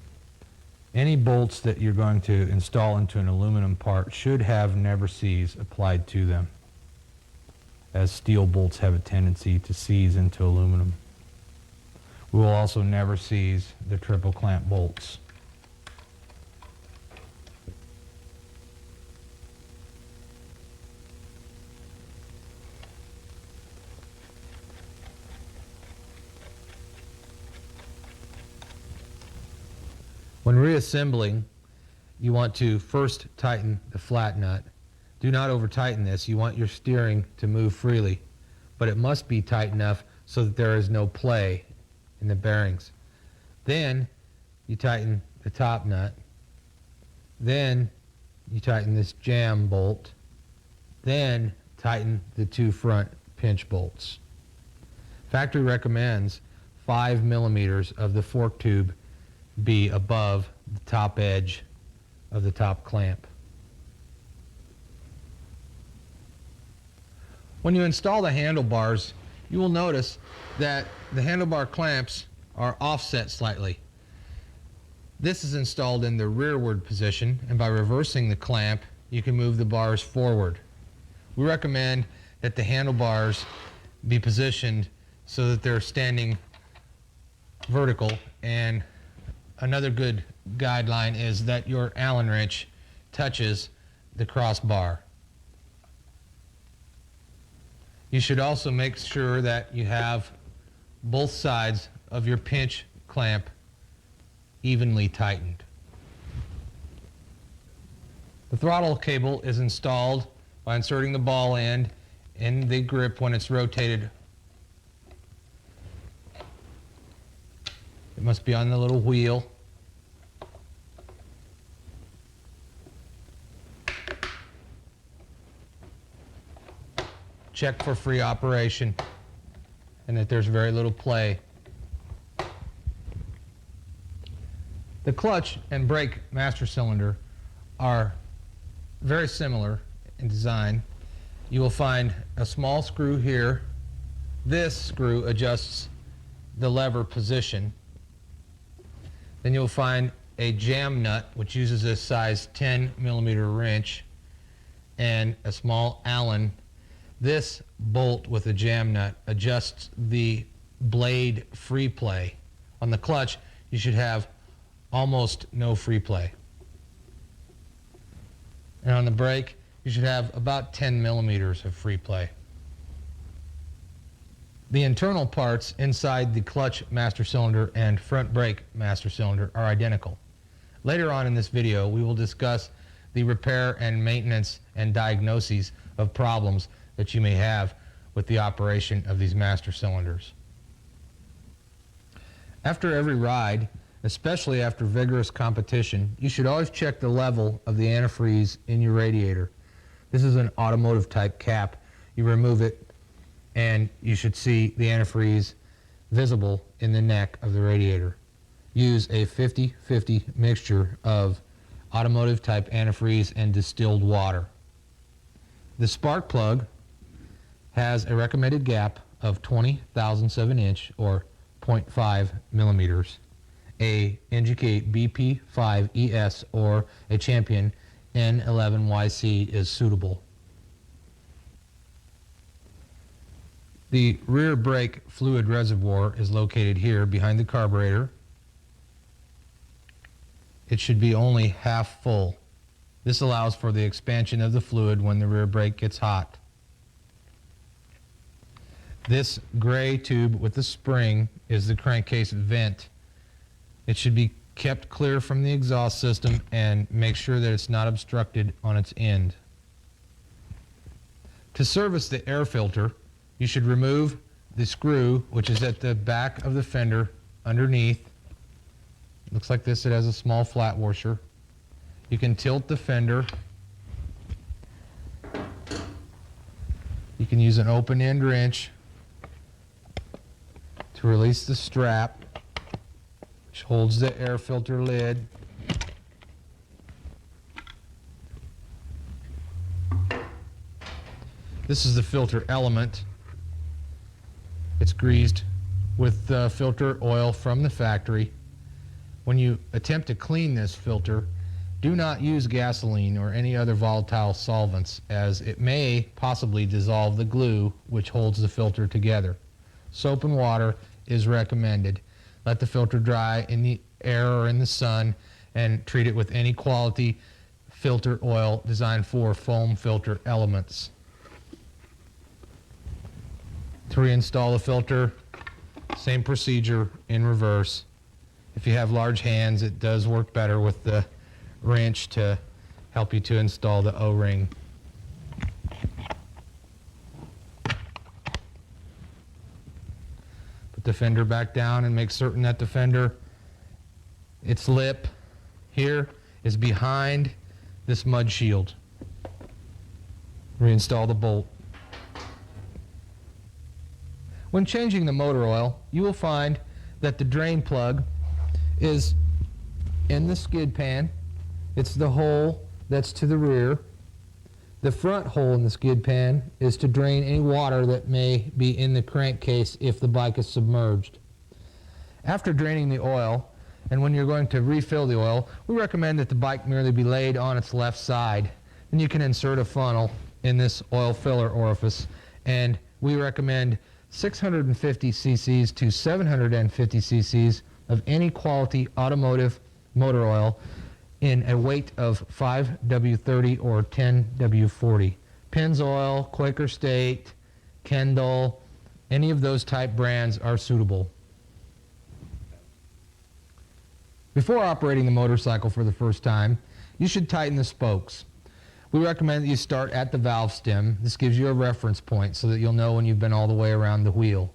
Any bolts that you're going to install into an aluminum part should have never seize applied to them, as steel bolts have a tendency to seize into aluminum. We will also never seize the triple clamp bolts. When reassembling, you want to first tighten the flat nut. Do not over tighten this. You want your steering to move freely, but it must be tight enough so that there is no play in the bearings. Then you tighten the top nut. Then you tighten this jam bolt. Then tighten the two front pinch bolts. Factory recommends 5 millimeters of the fork tube be above the top edge of the top clamp. When you install the handlebars, you will notice that the handlebar clamps are offset slightly. This is installed in the rearward position, and by reversing the clamp, you can move the bars forward. We recommend that the handlebars be positioned so that they're standing vertical, and another good guideline is that your Allen wrench touches the crossbar. You should also make sure that you have both sides of your pinch clamp evenly tightened. The throttle cable is installed by inserting the ball end in the grip when it's rotated. It must be on the little wheel. Check for free operation and that there's very little play. The clutch and brake master cylinder are very similar in design. You will find a small screw here. This screw adjusts the lever position. Then you'll find a jam nut which uses a size 10 millimeter wrench and a small Allen. This bolt with a jam nut adjusts the blade free play. On the clutch, you should have almost no free play. And on the brake, you should have about 10 millimeters of free play. The internal parts inside the clutch master cylinder and front brake master cylinder are identical. Later on in this video, we will discuss the repair and maintenance and diagnoses of problems that you may have with the operation of these master cylinders. After every ride, especially after vigorous competition, you should always check the level of the antifreeze in your radiator. This is an automotive type cap. You remove it and you should see the antifreeze visible in the neck of the radiator. Use a 50-50 mixture of automotive type antifreeze and distilled water. The spark plug has a recommended gap of 20 thousandths of an inch or 0.5 millimeters. A Indicate BP5ES or a Champion N11YC is suitable. The rear brake fluid reservoir is located here behind the carburetor. It should be only half full. This allows for the expansion of the fluid when the rear brake gets hot. This gray tube with the spring is the crankcase vent. It should be kept clear from the exhaust system and make sure that it's not obstructed on its end. To service the air filter, you should remove the screw which is at the back of the fender underneath. It looks like this. It has a small flat washer. You can tilt the fender. You can use an open end wrench to release the strap which holds the air filter lid. This is the filter element. It's greased with filter oil from the factory. When you attempt to clean this filter, do not use gasoline or any other volatile solvents, as it may possibly dissolve the glue which holds the filter together. Soap and water is recommended. Let the filter dry in the air or in the sun and treat it with any quality filter oil designed for foam filter elements. To reinstall the filter, same procedure in reverse. If If you have large hands, it does work better with the wrench to help you to install the O-ring. Put the fender back down and make certain that the fender, its lip here is behind this mud shield. Reinstall the bolt. When changing the motor oil, you will find that the drain plug is in the skid pan. It's the hole that's to the rear. The front hole in the skid pan is to drain any water that may be in the crankcase if the bike is submerged. After draining the oil, and when you're going to refill the oil, we recommend that the bike merely be laid on its left side. Then you can insert a funnel in this oil filler orifice, and we recommend 650 cc's to 750 cc's of any quality automotive motor oil in a weight of 5W30 or 10W40. Pennzoil, Quaker State, Kendall, any of those type brands are suitable. Before operating the motorcycle for the first time, you should tighten the spokes. We recommend that you start at the valve stem. This gives you a reference point so that you'll know when you've been all the way around the wheel.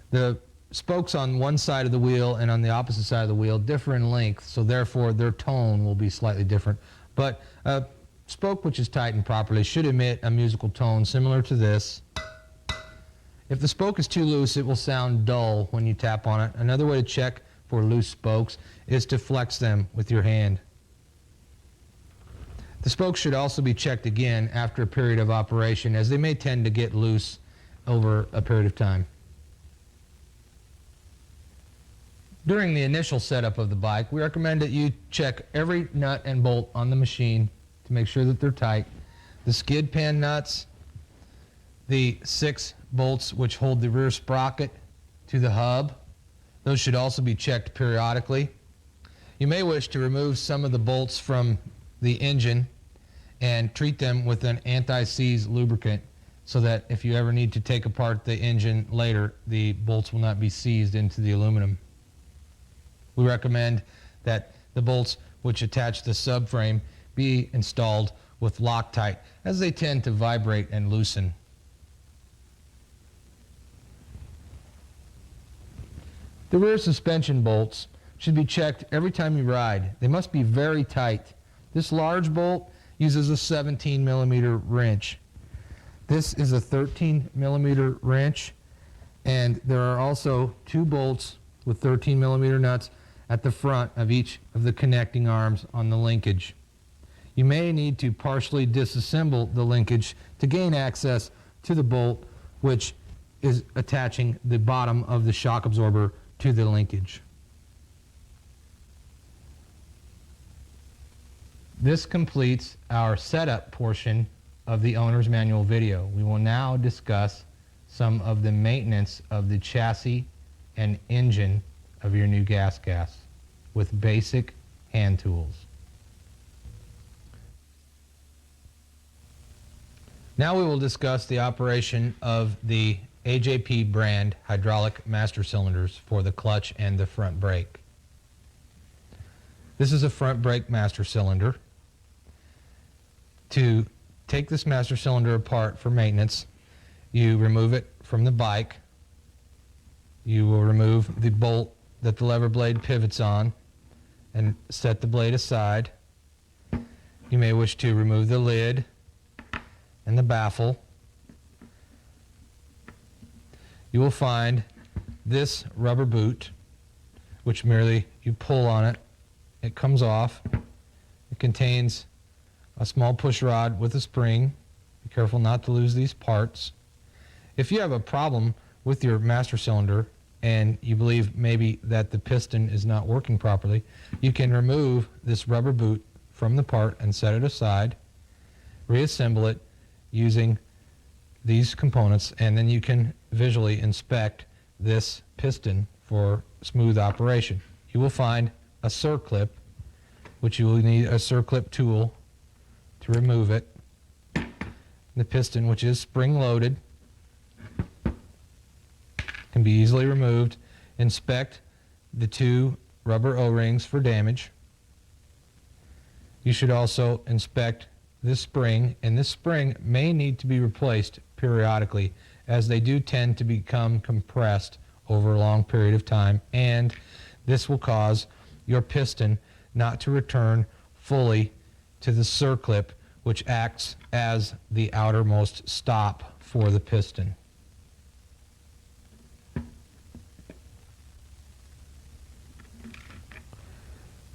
The spokes on one side of the wheel and on the opposite side of the wheel differ in length, so therefore their tone will be slightly different. But a spoke which is tightened properly should emit a musical tone similar to this. If the spoke is too loose, it will sound dull when you tap on it. Another way to check for loose spokes is to flex them with your hand. The spokes should also be checked again after a period of operation, as they may tend to get loose over a period of time. During the initial setup of the bike, we recommend that you check every nut and bolt on the machine to make sure that they're tight. The skid pan nuts, the 6 bolts which hold the rear sprocket to the hub, those should also be checked periodically. You may wish to remove some of the bolts from the engine and treat them with an anti-seize lubricant so that if you ever need to take apart the engine later, the bolts will not be seized into the aluminum. We recommend that the bolts which attach the subframe be installed with Loctite, as they tend to vibrate and loosen. The rear suspension bolts should be checked every time you ride. They must be very tight. This large bolt uses a 17mm wrench. This is a 13mm wrench, and there are also 2 bolts with 13mm nuts at the front of each of the connecting arms on the linkage. You may need to partially disassemble the linkage to gain access to the bolt which is attaching the bottom of the shock absorber to the linkage. This completes our setup portion of the owner's manual video. We will now discuss some of the maintenance of the chassis and engine of your new gas with basic hand tools. Now we will discuss the operation of the AJP brand hydraulic master cylinders for the clutch and the front brake. This is a front brake master cylinder. To take this master cylinder apart for maintenance, you remove it from the bike. You will remove the bolt that the lever blade pivots on and set the blade aside. You may wish to remove the lid and the baffle. You will find this rubber boot, which merely you pull on it, it comes off. It contains a small push rod with a spring. Be careful not to lose these parts. If you have a problem with your master cylinder and you believe maybe that the piston is not working properly, you can remove this rubber boot from the part and set it aside, reassemble it using these components, and then you can visually inspect this piston for smooth operation. You will find a circlip, which you will need a circlip tool to remove it. The piston, which is spring-loaded, can be easily removed. Inspect the 2 rubber O-rings for damage. You should also inspect this spring, and this spring may need to be replaced periodically as they do tend to become compressed over a long period of time, and this will cause your piston not to return fully to the circlip, which acts as the outermost stop for the piston.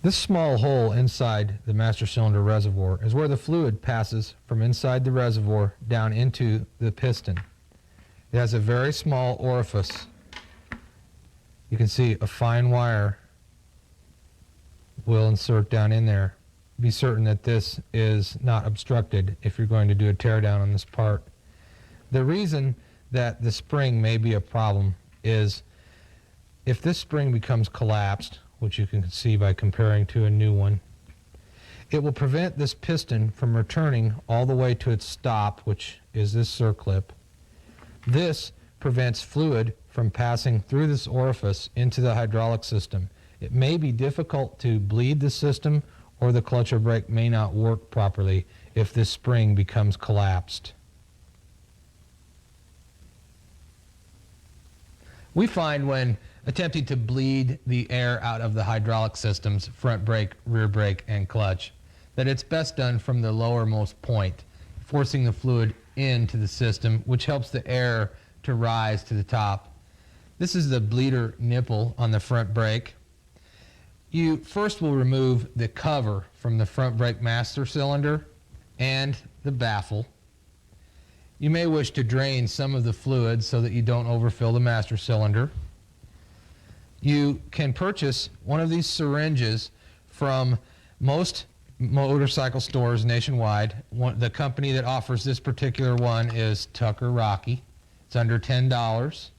This small hole inside the master cylinder reservoir is where the fluid passes from inside the reservoir down into the piston. It has a very small orifice. You can see a fine wire will insert down in there. Be certain that this is not obstructed if you're going to do a teardown on this part. The reason that the spring may be a problem is if this spring becomes collapsed, which you can see by comparing to a new one, it will prevent this piston from returning all the way to its stop, which is this circlip. This prevents fluid from passing through this orifice into the hydraulic system. It may be difficult to bleed the system, or the clutch or brake may not work properly if this spring becomes collapsed. We find when attempting to bleed the air out of the hydraulic systems, front brake, rear brake, and clutch, that it's best done from the lowermost point, forcing the fluid into the system, which helps the air to rise to the top. This is the bleeder nipple on the front brake. You first will remove the cover from the front brake master cylinder and the baffle. You may wish to drain some of the fluid so that you don't overfill the master cylinder. You can purchase one of these syringes from most motorcycle stores nationwide. The company that offers this particular one is Tucker Rocky. It's under $10.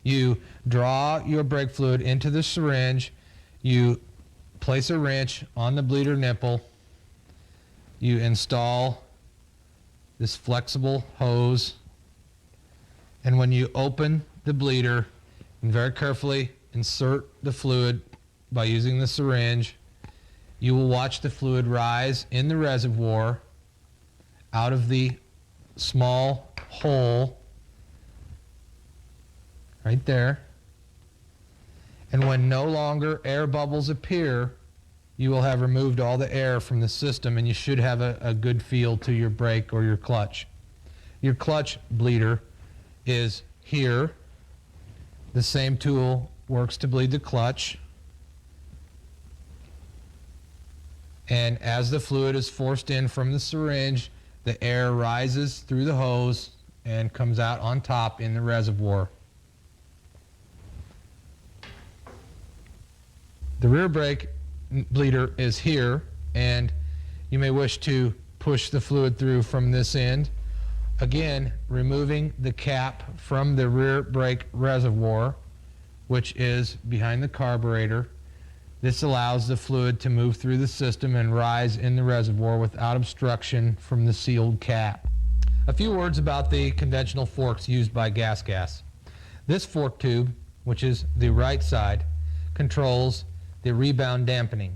You draw your brake fluid into the syringe. You place a wrench on the bleeder nipple. You install this flexible hose. And when you open the bleeder, and very carefully insert the fluid by using the syringe, you will watch the fluid rise in the reservoir out of the small hole right there. And when no longer air bubbles appear, you will have removed all the air from the system, and you should have a good feel to your brake or your clutch. Your clutch bleeder is here. The same tool works to bleed the clutch. And as the fluid is forced in from the syringe, the air rises through the hose and comes out on top in the reservoir. The rear brake bleeder is here, and you may wish to push the fluid through from this end. Again, removing the cap from the rear brake reservoir, which is behind the carburetor. This allows the fluid to move through the system and rise in the reservoir without obstruction from the sealed cap. A few words about the conventional forks used by GasGas. This fork tube, which is the right side, controls the rebound dampening.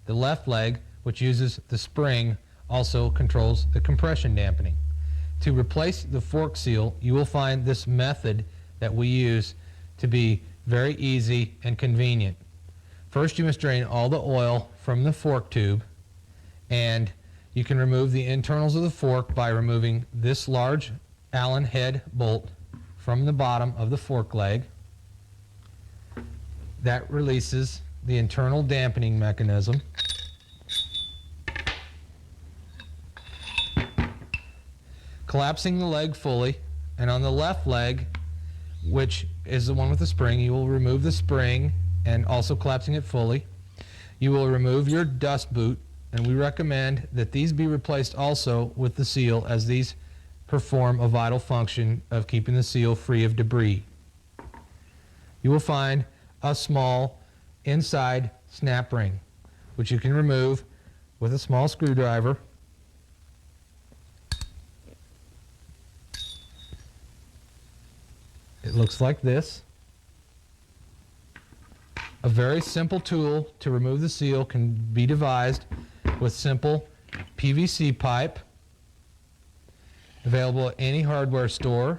The left leg, which uses the spring, also controls the compression dampening. To replace the fork seal, you will find this method that we use to be very easy and convenient. First, you must drain all the oil from the fork tube, and you can remove the internals of the fork by removing this large Allen head bolt from the bottom of the fork leg. That releases the internal dampening mechanism. Collapsing the leg fully, and on the left leg, which is the one with the spring, you will remove the spring and also collapsing it fully. You will remove your dust boot, and we recommend that these be replaced also with the seal, as these perform a vital function of keeping the seal free of debris. You will find a small inside snap ring, which you can remove with a small screwdriver. It looks like this. A very simple tool to remove the seal, can be devised with simple PVC pipe, available at any hardware store.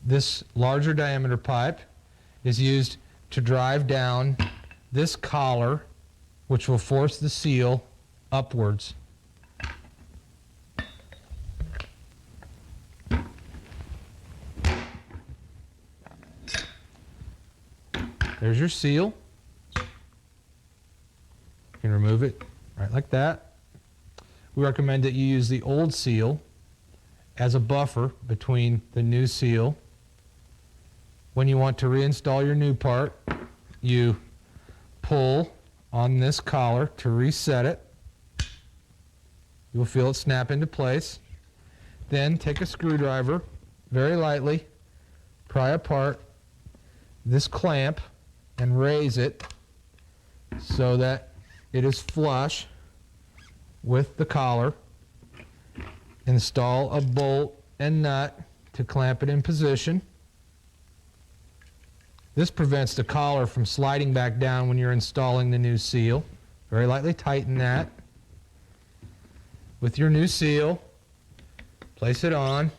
This larger diameter pipe is used to drive down this collar, which will force the seal upwards. There's your seal. You can remove it right like that. We recommend that you use the old seal as a buffer between the new seal. When you want to reinstall your new part, you pull on this collar to reset it. You'll feel it snap into place. Then take a screwdriver, very lightly, pry apart this clamp and raise it so that it is flush with the collar. Install a bolt and nut to clamp it in position. This prevents the collar from sliding back down when you're installing the new seal. Very lightly tighten that. With your new seal, place it on.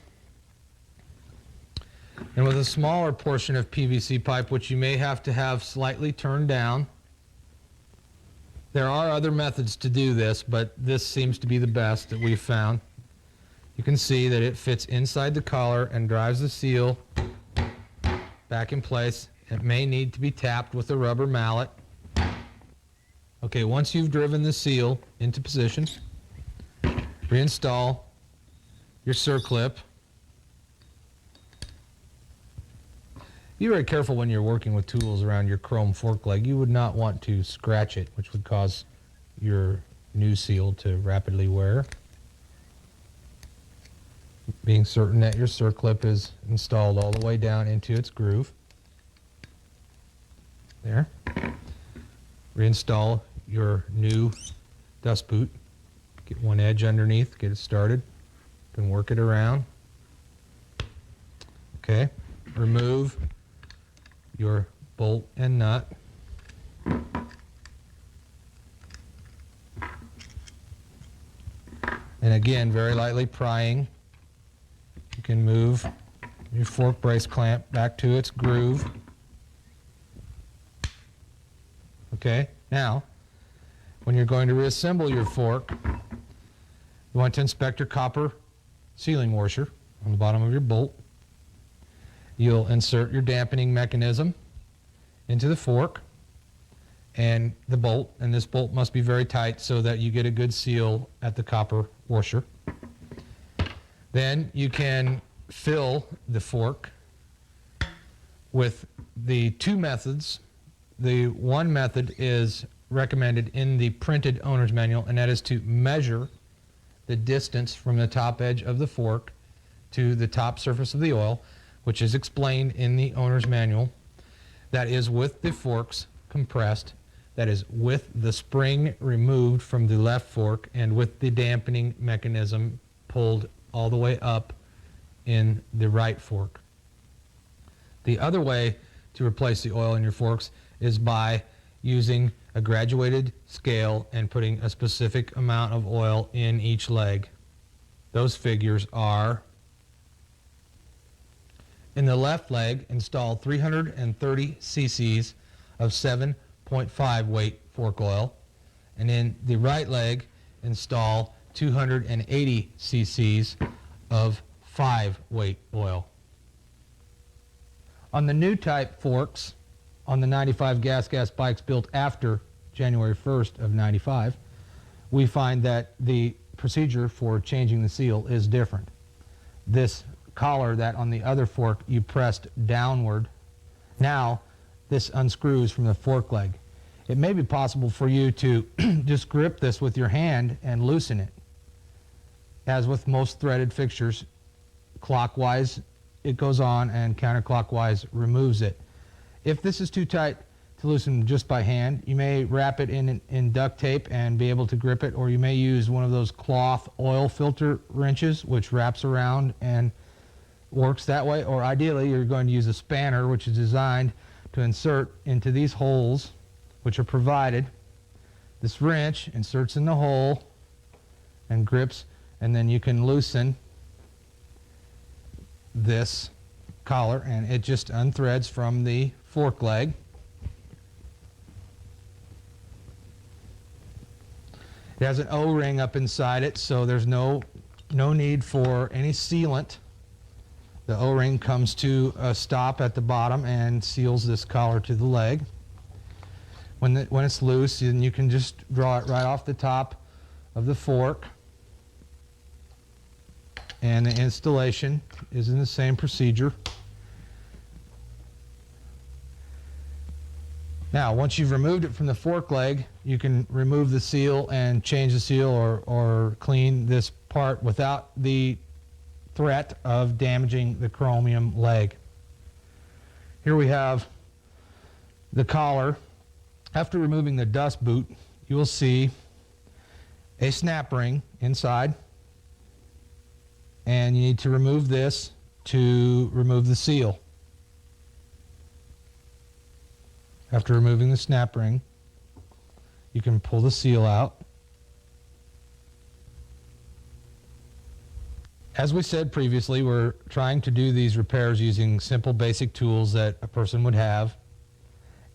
And with a smaller portion of PVC pipe, which you may have to have slightly turned down, there are other methods to do this, but this seems to be the best that we've found. You can see that it fits inside the collar and drives the seal back in place. It may need to be tapped with a rubber mallet. Okay, once you've driven the seal into position, reinstall your circlip. Be very careful when you're working with tools around your chrome fork leg. You would not want to scratch it, which would cause your new seal to rapidly wear. Being certain that your circlip is installed all the way down into its groove. There. Reinstall your new dust boot. Get one edge underneath, get it started. You can work it around. Okay. Remove your bolt and nut. And again, very lightly prying, you can move your fork brace clamp back to its groove. Okay, now, when you're going to reassemble your fork, you want to inspect your copper sealing washer on the bottom of your bolt. You'll insert your dampening mechanism into the fork and the bolt, and this bolt must be very tight so that you get a good seal at the copper washer. Then you can fill the fork with the two methods. The one method is recommended in the printed owner's manual, and that is to measure the distance from the top edge of the fork to the top surface of the oil, which is explained in the owner's manual. That is with the forks compressed, that is with the spring removed from the left fork, and with the dampening mechanism pulled all the way up in the right fork. The other way to replace the oil in your forks is by using a graduated scale and putting a specific amount of oil in each leg. Those figures are: in the left leg, install 330 cc's of 7.5 weight fork oil, and in the right leg, install 280 cc's of 5 weight oil. On the new type forks, on the 95 gas bikes built after January 1st of 95, we find that the procedure for changing the seal is different. This collar that on the other fork you pressed downward, now this unscrews from the fork leg. It may be possible for you to just grip this with your hand and loosen it. As with most threaded fixtures, clockwise it goes on and counterclockwise removes it. If this is too tight to loosen just by hand, you may wrap it in duct tape and be able to grip it, or you may use one of those cloth oil filter wrenches which wraps around and works that way, or ideally you're going to use a spanner which is designed to insert into these holes which are provided. This wrench inserts in the hole and grips, and then you can loosen this collar and it just unthreads from the fork leg. It has an O-ring up inside it, so there's no need for any sealant. The O-ring comes to a stop at the bottom and seals this collar to the leg. When it's loose, then you can just draw it right off the top of the fork. And the installation is in the same procedure. Now, once you've removed it from the fork leg, you can remove the seal and change the seal or clean this part without the threat of damaging the chromium leg. Here we have the collar. After removing the dust boot, you will see a snap ring inside, and you need to remove this to remove the seal. After removing the snap ring, you can pull the seal out. As we said previously, we're trying to do these repairs using simple basic tools that a person would have.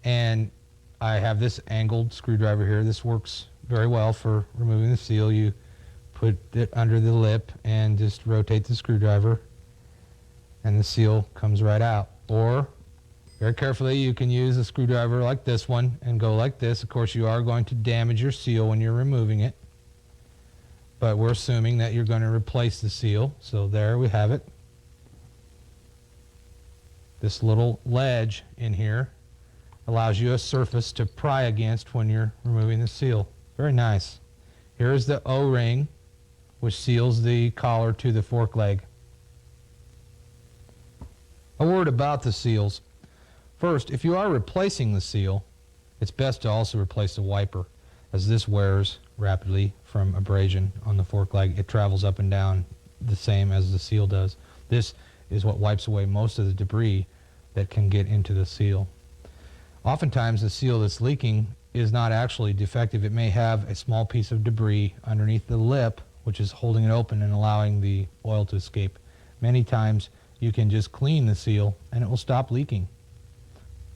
And I have this angled screwdriver here. This works very well for removing the seal. You put it under the lip and just rotate the screwdriver and the seal comes right out. Or very carefully, you can use a screwdriver like this one and go like this. Of course, you are going to damage your seal when you're removing it, but we're assuming that you're going to replace the seal. So there we have it. This little ledge in here allows you a surface to pry against when you're removing the seal. Very nice. Here is the O-ring, which seals the collar to the fork leg. A word about the seals. First, if you are replacing the seal, it's best to also replace the wiper, as this wears rapidly from abrasion on the fork leg. It travels up and down the same as the seal does. This is what wipes away most of the debris that can get into the seal. Oftentimes, the seal that's leaking is not actually defective. It may have a small piece of debris underneath the lip, which is holding it open and allowing the oil to escape. Many times, you can just clean the seal and it will stop leaking.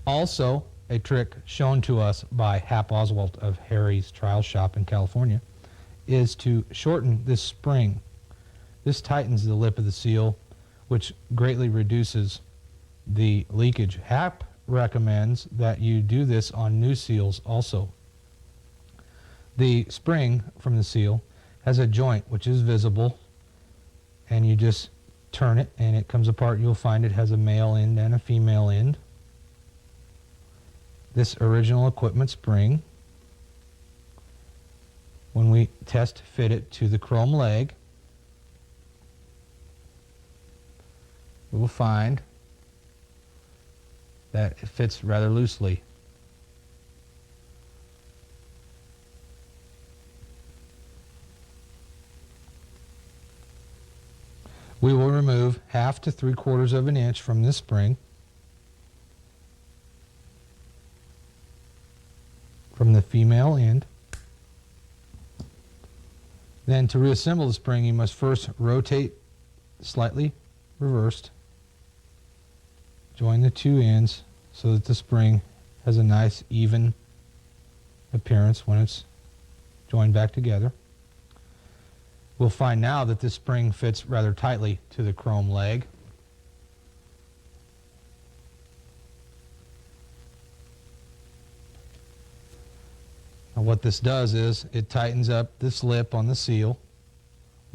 Also, a trick shown to us by Hap Oswalt of Harry's Trial Shop in California is to shorten this spring. This tightens the lip of the seal, which greatly reduces the leakage. Hap recommends that you do this on new seals also. The spring from the seal has a joint which is visible, and you just turn it and it comes apart. You'll find it has a male end and a female end. This original equipment spring, when we test fit it to the chrome leg, we will find that it fits rather loosely. We will remove 1/2 to 3/4 of an inch from this spring, from the female end. Then to reassemble the spring, you must first rotate slightly reversed, join the two ends so that the spring has a nice even appearance when it's joined back together. We'll find now that this spring fits rather tightly to the chrome leg. Now what this does is it tightens up this lip on the seal.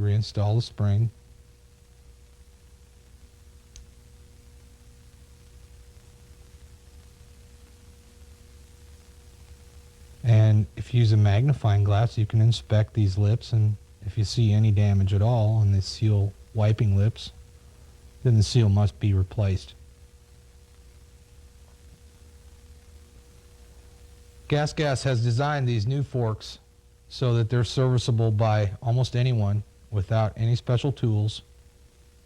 Reinstall the spring. And if you use a magnifying glass, you can inspect these lips, and if you see any damage at all on the seal wiping lips, then the seal must be replaced. GasGas has designed these new forks so that they're serviceable by almost anyone without any special tools,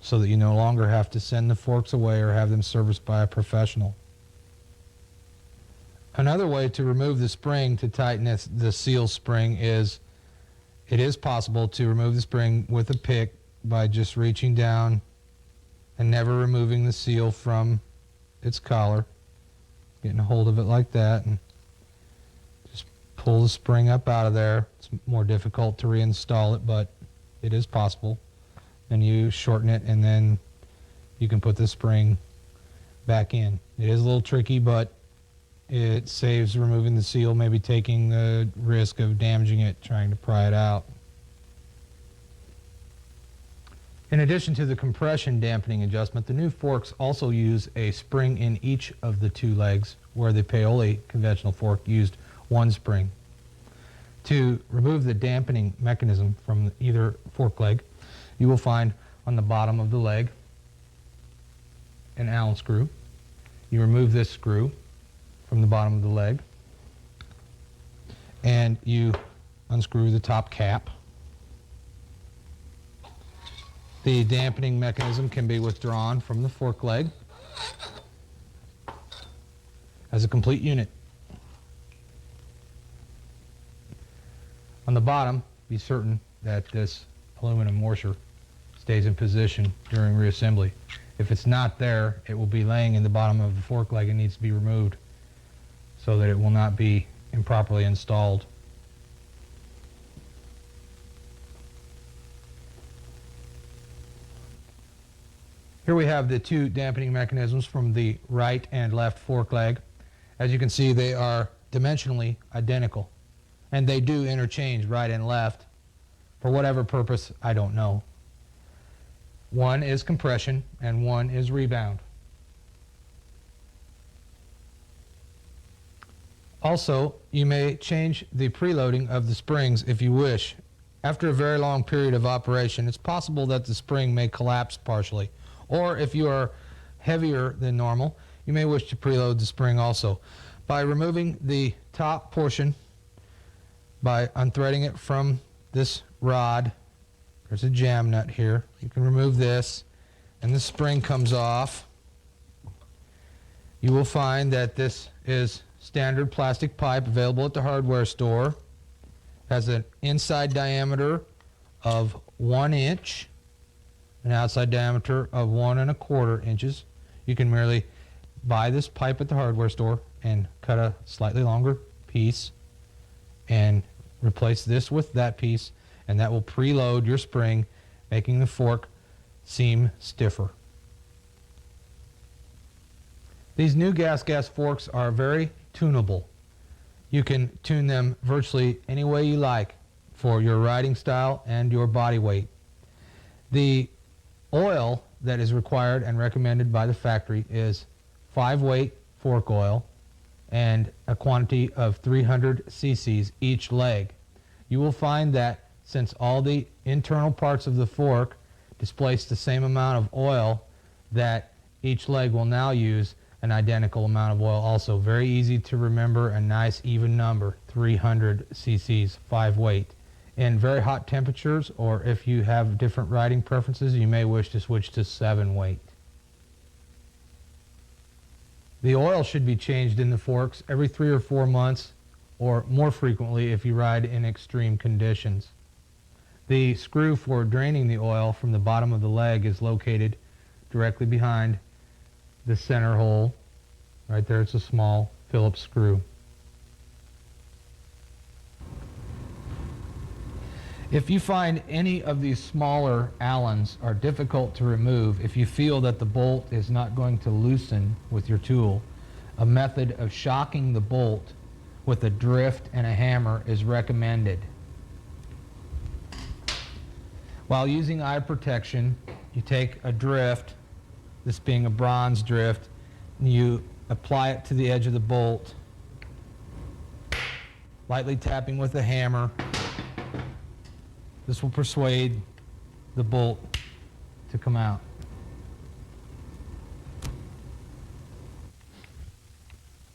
so that you no longer have to send the forks away or have them serviced by a professional. Another way to remove the spring to tighten the seal spring is, it is possible to remove the spring with a pick by just reaching down and never removing the seal from its collar. Getting a hold of it like that and just pull the spring up out of there. It's more difficult to reinstall it, but it is possible. And you shorten it and then you can put the spring back in. It is a little tricky, but it saves removing the seal, maybe taking the risk of damaging it trying to pry it out. In addition to the compression dampening adjustment, the new forks also use a spring in each of the two legs, where the Paoli conventional fork used one spring. To remove the dampening mechanism from either fork leg, you will find on the bottom of the leg an Allen screw. You remove this screw from the bottom of the leg and you unscrew the top cap. The dampening mechanism can be withdrawn from the fork leg as a complete unit. On the bottom, be certain that this aluminum washer stays in position during reassembly. If it's not there, it will be laying in the bottom of the fork leg and needs to be removed so that it will not be improperly installed. Here we have the two dampening mechanisms from the right and left fork leg. As you can see, they are dimensionally identical, and they do interchange right and left for whatever purpose, I don't know. One is compression and one is rebound. Also, you may change the preloading of the springs if you wish. After a very long period of operation, it's possible that the spring may collapse partially. Or if you are heavier than normal, you may wish to preload the spring also. By removing the top portion, by unthreading it from this rod, there's a jam nut here. You can remove this and the spring comes off. You will find that this is standard plastic pipe available at the hardware store. Has an inside diameter of 1 inch, an outside diameter of 1 1/4 inches. You can merely buy this pipe at the hardware store and cut a slightly longer piece and replace this with that piece, and that will preload your spring, making the fork seem stiffer. These new gas forks are very tunable. You can tune them virtually any way you like for your riding style and your body weight. The oil that is required and recommended by the factory is 5-weight fork oil and a quantity of 300 cc's each leg. You will find that since all the internal parts of the fork displace the same amount of oil, that each leg will now use an identical amount of oil also. Very easy to remember, a nice even number, 300 cc's, 5-weight. In very hot temperatures, or if you have different riding preferences, you may wish to switch to 7-weight. The oil should be changed in the forks every 3 or 4 months, or more frequently if you ride in extreme conditions. The screw for draining the oil from the bottom of the leg is located directly behind the center hole. Right there, it's a small Phillips screw. If you find any of these smaller Allens are difficult to remove, if you feel that the bolt is not going to loosen with your tool, a method of shocking the bolt with a drift and a hammer is recommended. While using eye protection, you take a drift, this being a bronze drift, and you apply it to the edge of the bolt, lightly tapping with a hammer. This will persuade the bolt to come out.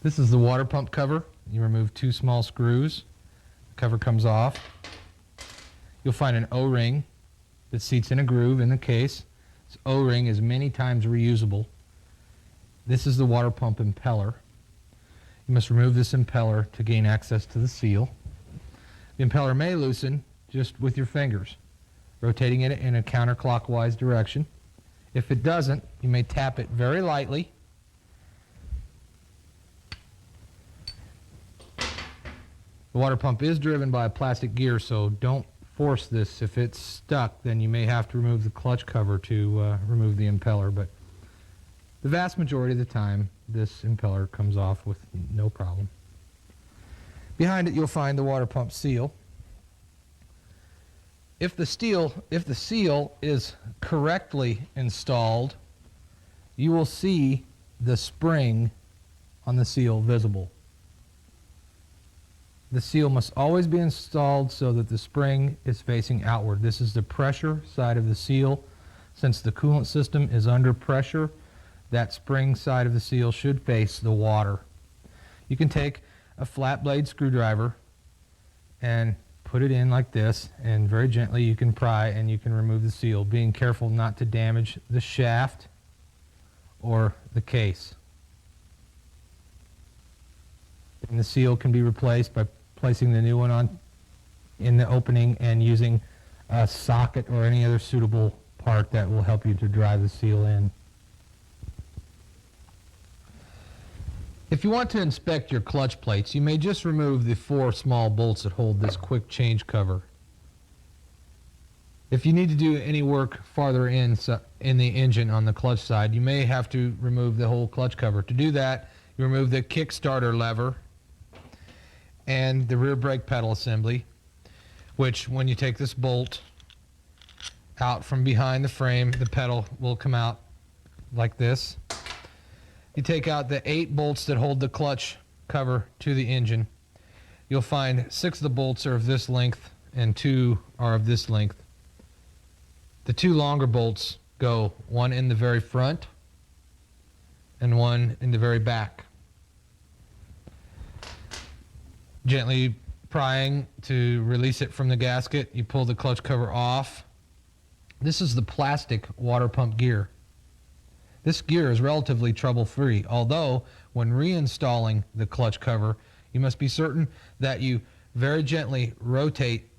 This is the water pump cover. You remove 2 small screws. The cover comes off. You'll find an O-ring that seats in a groove in the case. This O-ring is many times reusable. This is the water pump impeller. You must remove this impeller to gain access to the seal. The impeller may loosen just with your fingers, rotating it in a counterclockwise direction. If it doesn't, you may tap it very lightly. The water pump is driven by a plastic gear, so don't force this. If it's stuck, then you may have to remove the clutch cover to remove the impeller, but the vast majority of the time, this impeller comes off with no problem. Behind it, you'll find the water pump seal. If the seal is correctly installed, you will see the spring on the seal visible. The seal must always be installed so that the spring is facing outward. This is the pressure side of the seal. Since the coolant system is under pressure, that spring side of the seal should face the water. You can take a flat blade screwdriver and put it in like this, and very gently you can pry and you can remove the seal, being careful not to damage the shaft or the case. And the seal can be replaced by placing the new one on in the opening and using a socket or any other suitable part that will help you to drive the seal in. If you want to inspect your clutch plates, you may just remove the 4 small bolts that hold this quick change cover. If you need to do any work farther in the engine on the clutch side, you may have to remove the whole clutch cover. To do that, you remove the kickstarter lever and the rear brake pedal assembly, which when you take this bolt out from behind the frame, the pedal will come out like this. You take out the 8 bolts that hold the clutch cover to the engine. You'll find 6 of the bolts are of this length and 2 are of this length. The 2 longer bolts go, one in the very front and one in the very back. Gently prying to release it from the gasket, you pull the clutch cover off. This is the plastic water pump gear. This gear is relatively trouble-free, although when reinstalling the clutch cover, you must be certain that you very gently rotate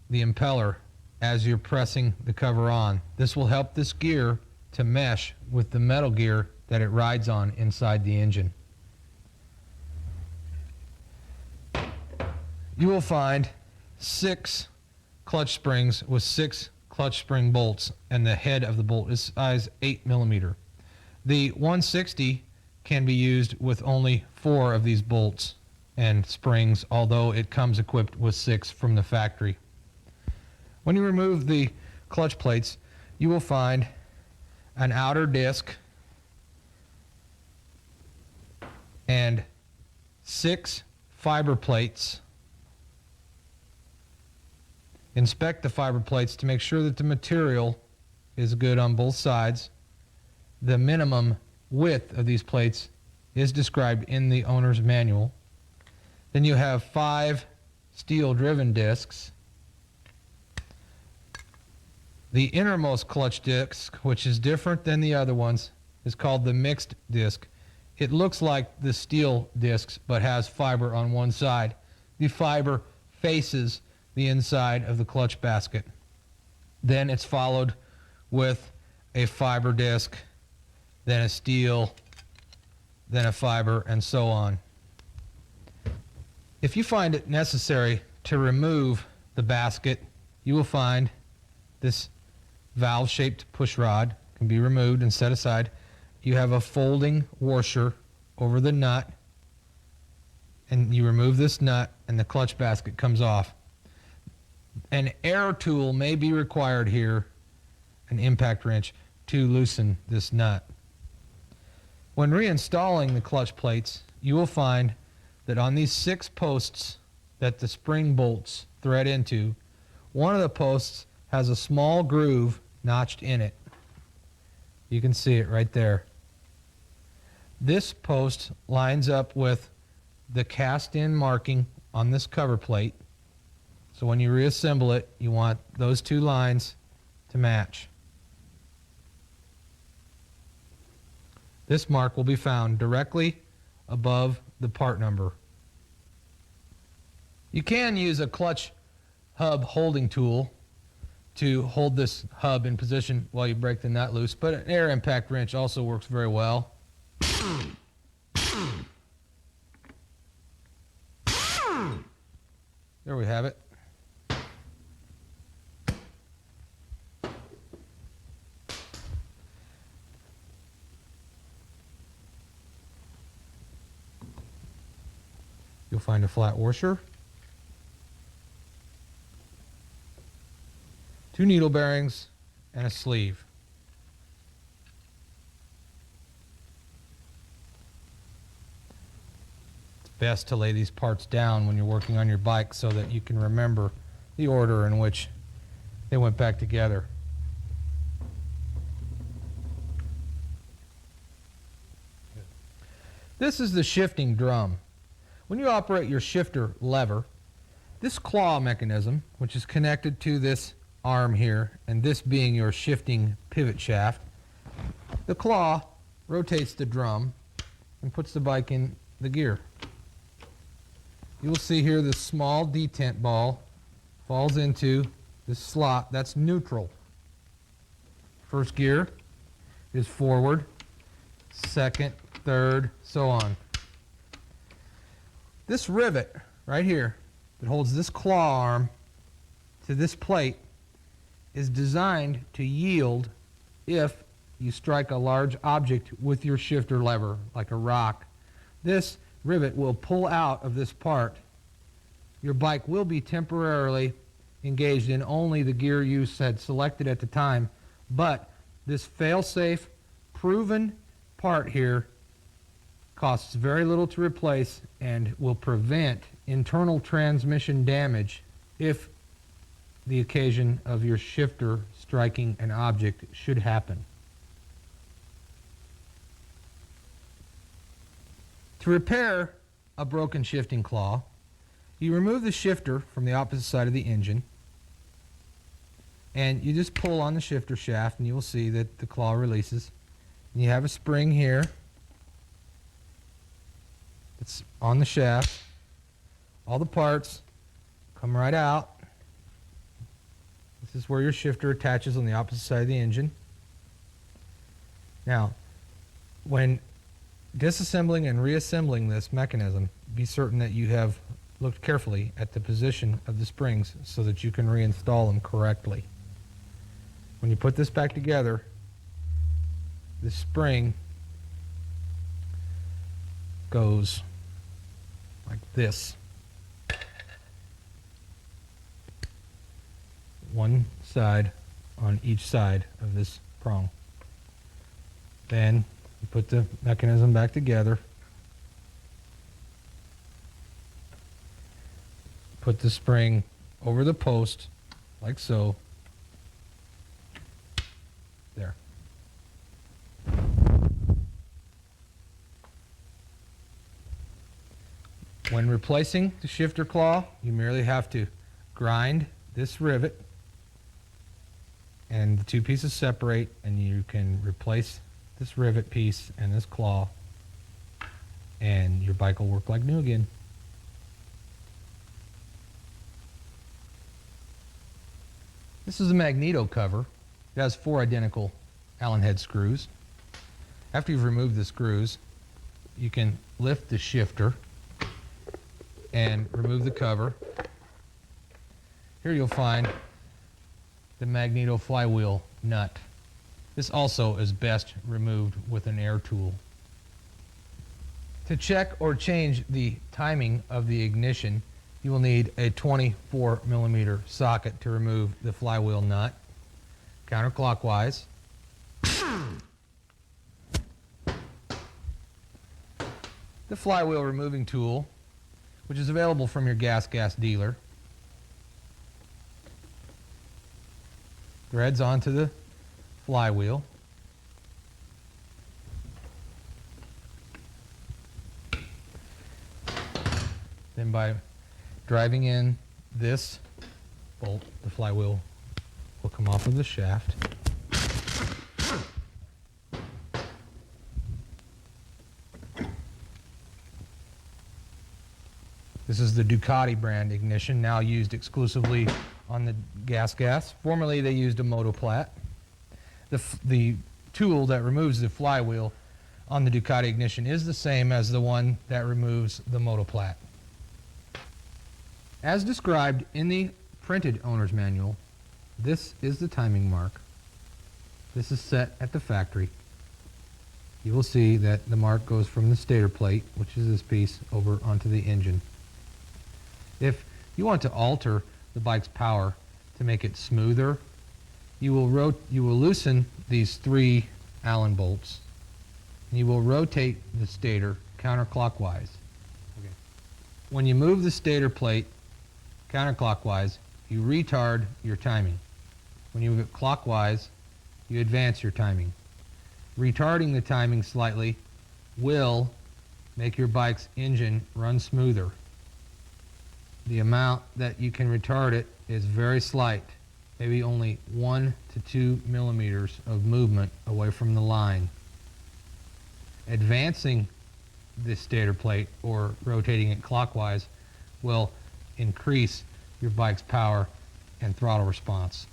the impeller as you're pressing the cover on. This will help this gear to mesh with the metal gear that it rides on inside the engine. You will find 6 clutch springs with 6 clutch spring bolts, and the head of the bolt is size 8 millimeter. The 160 can be used with only 4 of these bolts and springs, although it comes equipped with 6 from the factory. When you remove the clutch plates, you will find an outer disc and 6 fiber plates. Inspect the fiber plates to make sure that the material is good on both sides. The minimum width of these plates is described in the owner's manual. Then you have 5 steel-driven discs. The innermost clutch disc, which is different than the other ones, is called the mixed disc. It looks like the steel discs but has fiber on one side. The fiber faces the inside of the clutch basket. Then it's followed with a fiber disc, then a steel, then a fiber, and so on. If you find it necessary to remove the basket, you will find this valve-shaped push rod can be removed and set aside. You have a folding washer over the nut, and you remove this nut and the clutch basket comes off. An air tool may be required here, an impact wrench, to loosen this nut. When reinstalling the clutch plates, you will find that on these 6 posts that the spring bolts thread into, one of the posts has a small groove notched in it. You can see it right there. This post lines up with the cast-in marking on this cover plate. So when you reassemble it, you want those 2 lines to match. This mark will be found directly above the part number. You can use a clutch hub holding tool to hold this hub in position while you break the nut loose, but an air impact wrench also works very well. There we have it. You'll find a flat washer, 2 needle bearings, and a sleeve. It's best to lay these parts down when you're working on your bike so that you can remember the order in which they went back together. This is the shifting drum. When you operate your shifter lever, this claw mechanism, which is connected to this arm here, and this being your shifting pivot shaft, the claw rotates the drum and puts the bike in the gear. You will see here the small detent ball falls into this slot. That's neutral. First gear is forward, second, third, so on. This rivet right here that holds this claw arm to this plate is designed to yield if you strike a large object with your shifter lever, like a rock. This rivet will pull out of this part. Your bike will be temporarily engaged in only the gear you had selected at the time, but this fail-safe, proven part here costs very little to replace and will prevent internal transmission damage if the occasion of your shifter striking an object should happen. To repair a broken shifting claw, you remove the shifter from the opposite side of the engine and you just pull on the shifter shaft and you will see that the claw releases. And you have a spring here. It's on the shaft. All the parts come right out. This is where your shifter attaches on the opposite side of the engine. Now, when disassembling and reassembling this mechanism, be certain that you have looked carefully at the position of the springs so that you can reinstall them correctly. When you put this back together, the spring goes like this. One side on each side of this prong. Then you put the mechanism back together. Put the spring over the post like so. There. When replacing the shifter claw, you merely have to grind this rivet and the two pieces separate, and you can replace this rivet piece and this claw, and your bike will work like new again. This is a magneto cover. It has 4 identical Allen head screws. After you've removed the screws, you can lift the shifter and remove the cover. Here you'll find the magneto flywheel nut. This also is best removed with an air tool. To check or change the timing of the ignition, you will need a 24mm socket to remove the flywheel nut. Counterclockwise. The flywheel removing tool, which is available from your gas dealer, threads onto the flywheel. Then by driving in this bolt, the flywheel will come off of the shaft. This is the Ducati brand ignition, now used exclusively on the gas. Formerly they used a motoplat. The tool that removes the flywheel on the Ducati ignition is the same as the one that removes the motoplat. As described in the printed owner's manual, this is the timing mark. This is set at the factory. You will see that the mark goes from the stator plate, which is this piece, over onto the engine. If you want to alter the bike's power to make it smoother, you will loosen these 3 Allen bolts, and you will rotate the stator counterclockwise. Okay. When you move the stator plate counterclockwise, you retard your timing. When you move it clockwise, you advance your timing. Retarding the timing slightly will make your bike's engine run smoother. The amount that you can retard it is very slight, maybe only 1 to 2 millimeters of movement away from the line. Advancing the stator plate or rotating it clockwise will increase your bike's power and throttle response.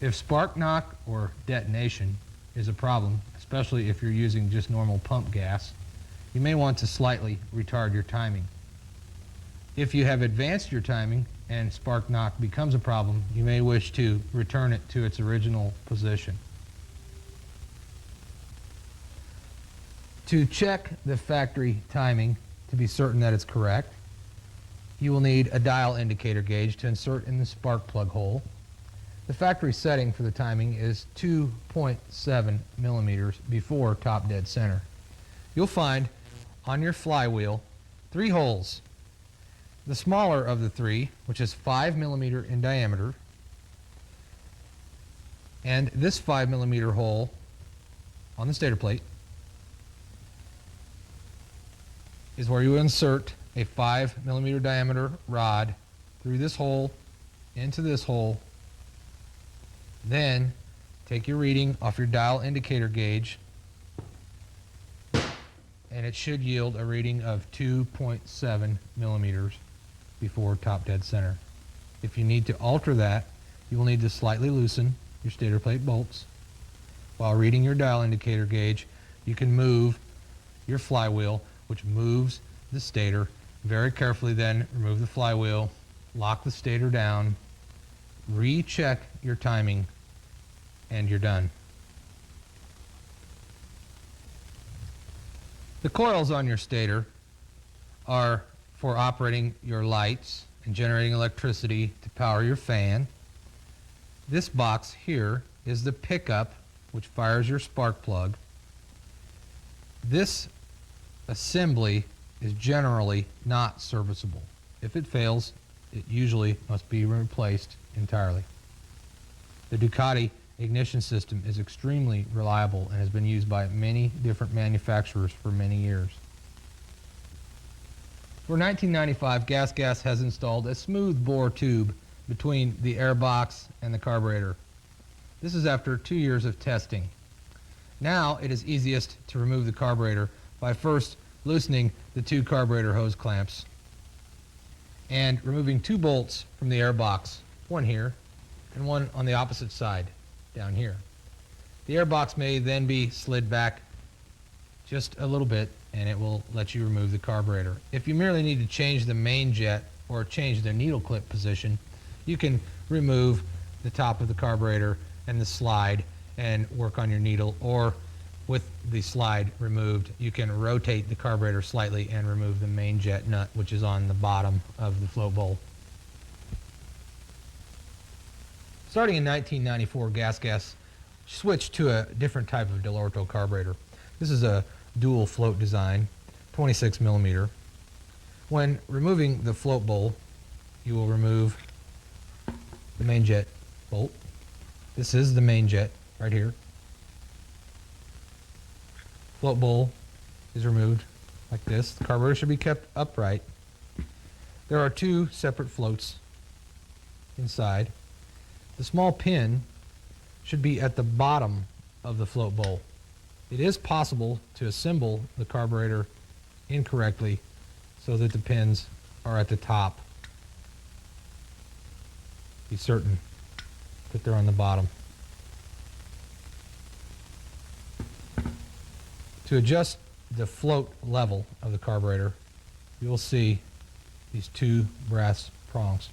If spark knock or detonation is a problem, especially if you're using just normal pump gas, you may want to slightly retard your timing. If you have advanced your timing and spark knock becomes a problem, you may wish to return it to its original position. To check the factory timing to be certain that it's correct, you will need a dial indicator gauge to insert in the spark plug hole. The factory setting for the timing is 2.7 millimeters before top dead center. You'll find on your flywheel 3 holes. The smaller of the 3, which is 5 millimeter in diameter, and this 5 millimeter hole on the stator plate is where you insert a 5 millimeter diameter rod through this hole into this hole. Then take your reading off your dial indicator gauge, and it should yield a reading of 2.7 millimeters before top dead center. If you need to alter that, you will need to slightly loosen your stator plate bolts. While reading your dial indicator gauge, you can move your flywheel, which moves the stator. Very carefully then remove the flywheel, lock the stator down, recheck your timing, and you're done. The coils on your stator are for operating your lights and generating electricity to power your fan. This box here is the pickup, which fires your spark plug. This assembly is generally not serviceable. If it fails, it usually must be replaced entirely. The Ducati ignition system is extremely reliable and has been used by many different manufacturers for many years. For 1995, Gas has installed a smooth bore tube between the air box and the carburetor. This is after 2 years of testing. Now it is easiest to remove the carburetor by first loosening the 2 carburetor hose clamps and removing 2 bolts from the air box, one here and one on the opposite side down here. The air box may then be slid back just a little bit, and it will let you remove the carburetor. If you merely need to change the main jet or change the needle clip position, you can remove the top of the carburetor and the slide and work on your needle, or with the slide removed, you can rotate the carburetor slightly and remove the main jet nut, which is on the bottom of the float bowl. Starting in 1994, Gas switched to a different type of Dell'Orto carburetor. This is a dual float design, 26 millimeter. When removing the float bowl, you will remove the main jet bolt. This is the main jet right here. Float bowl is removed like this. The carburetor should be kept upright. There are 2 separate floats inside. The small pin should be at the bottom of the float bowl. It is possible to assemble the carburetor incorrectly so that the pins are at the top. Be certain that they're on the bottom. To adjust the float level of the carburetor, you'll see these two brass prongs.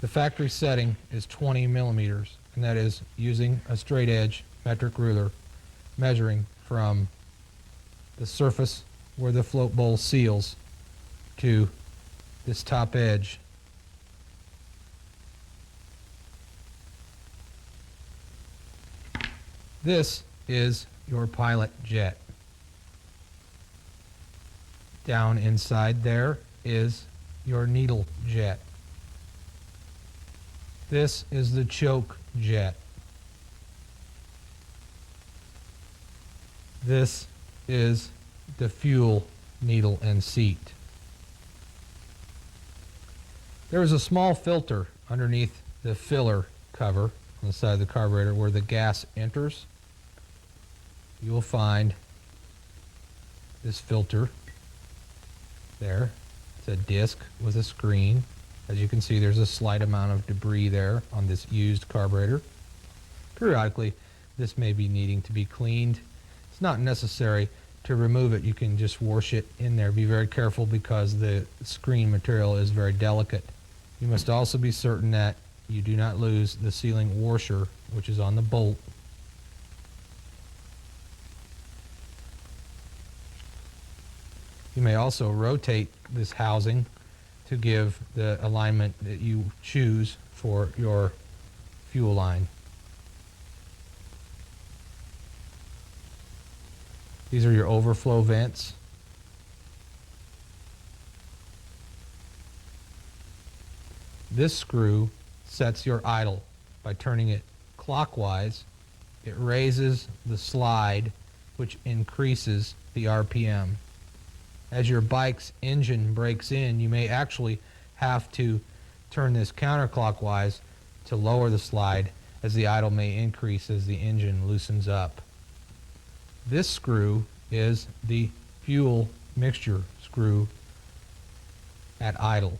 The factory setting is 20 millimeters, and that is using a straight edge metric ruler measuring from the surface where the float bowl seals to this top edge. This is your pilot jet. Down inside there is your needle jet. This is the choke jet. This is the fuel needle and seat. There is a small filter underneath the filler cover on the side of the carburetor where the gas enters. You will find this filter there. It's a disc with a screen. As you can see, there's a slight amount of debris there on this used carburetor. Periodically, this may be needing to be cleaned. It's not necessary to remove it. You can just wash it in there. Be very careful because the screen material is very delicate. You must also be certain that you do not lose the sealing washer, which is on the bolt. You may also rotate this housing to give the alignment that you choose for your fuel line. These are your overflow vents. This screw sets your idle by turning it clockwise. It raises the slide, which increases the RPM. As your bike's engine breaks in, you may actually have to turn this counterclockwise to lower the slide, as the idle may increase as the engine loosens up. This screw is the fuel mixture screw at idle.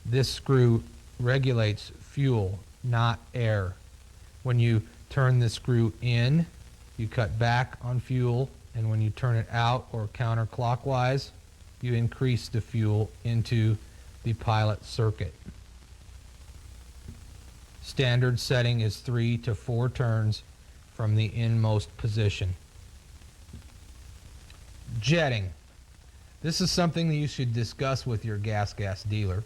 This screw regulates fuel, not air. When you turn the screw in, you cut back on fuel, and when you turn it out or counterclockwise, you increase the fuel into the pilot circuit. Standard setting is 3 to 4 turns from the inmost position. Jetting. This is something that you should discuss with your gas dealer.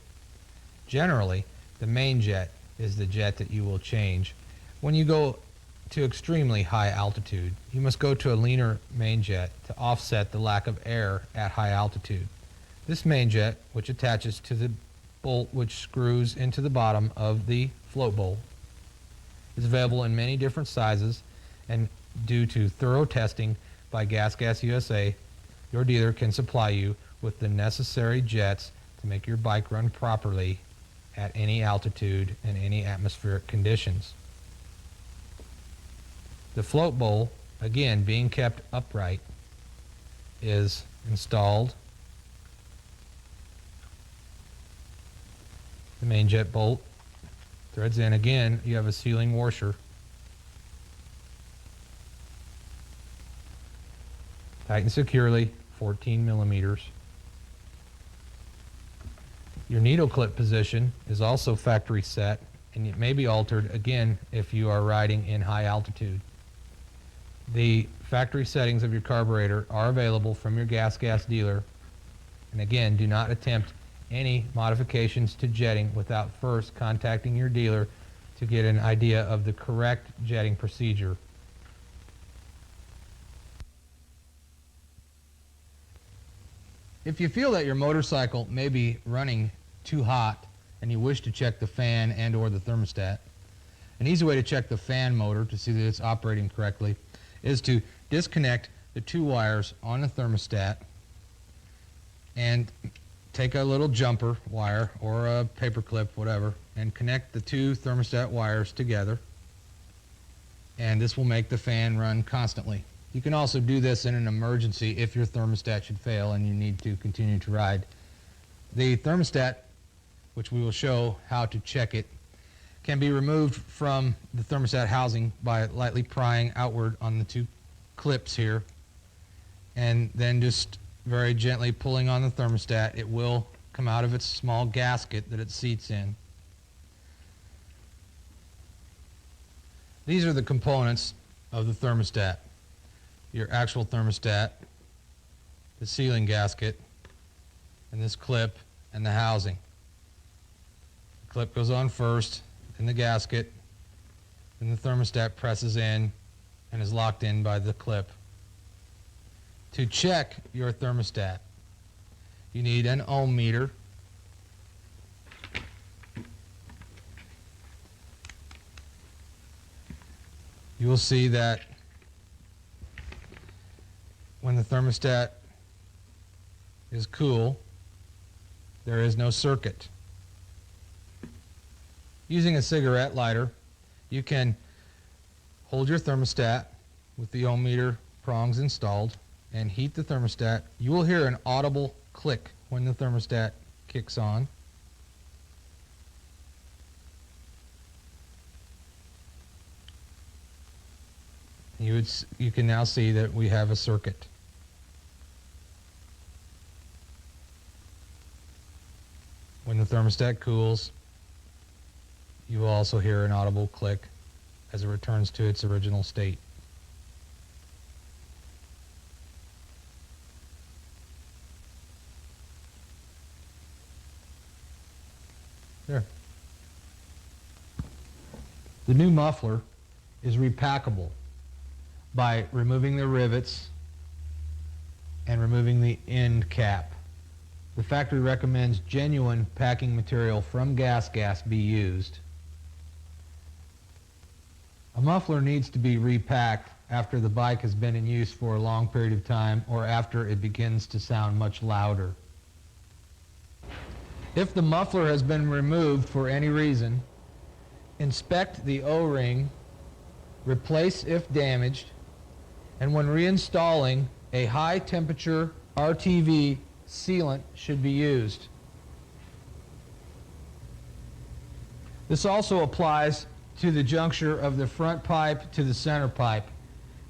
Generally, the main jet is the jet that you will change. When you go to extremely high altitude, you must go to a leaner main jet to offset the lack of air at high altitude. This main jet, which attaches to the bolt which screws into the bottom of the float bowl, is available in many different sizes, and due to thorough testing by Gas USA, your dealer can supply you with the necessary jets to make your bike run properly at any altitude and any atmospheric conditions. The float bowl, again being kept upright, is installed. The main jet bolt threads in. Again, you have a sealing washer. Tighten securely, 14 millimeters. Your needle clip position is also factory set, and it may be altered again if you are riding in high altitude. The factory settings of your carburetor are available from your gas dealer, and again, do not attempt any modifications to jetting without first contacting your dealer to get an idea of the correct jetting procedure. If you feel that your motorcycle may be running too hot and you wish to check the fan and or the thermostat, an easy way to check the fan motor to see that it's operating correctly is to disconnect the 2 wires on the thermostat and take a little jumper wire or a paper clip, whatever, and connect the 2 thermostat wires together, and this will make the fan run constantly. You can also do this in an emergency if your thermostat should fail and you need to continue to ride. The thermostat, which we will show how to check it, can be removed from the thermostat housing by lightly prying outward on the two clips here, and then just very gently pulling on the thermostat. It will come out of its small gasket that it seats in. These are the components of the thermostat: your actual thermostat, the sealing gasket, and this clip and the housing. The clip goes on first, then the gasket, then the thermostat presses in and is locked in by the clip. To check your thermostat, you need an ohm meter. You will see that when the thermostat is cool, there is no circuit. Using a cigarette lighter, you can hold your thermostat with the ohm meter prongs installed and heat the thermostat. You will hear an audible click when the thermostat kicks on. You can now see that we have a circuit. When the thermostat cools, you will also hear an audible click as it returns to its original state. There. The new muffler is repackable by removing the rivets and removing the end cap. The factory recommends genuine packing material from gas be used. A muffler needs to be repacked after the bike has been in use for a long period of time or after it begins to sound much louder. If the muffler has been removed for any reason, inspect the O-ring, replace if damaged, and when reinstalling, a high temperature RTV sealant should be used. This also applies to the juncture of the front pipe to the center pipe.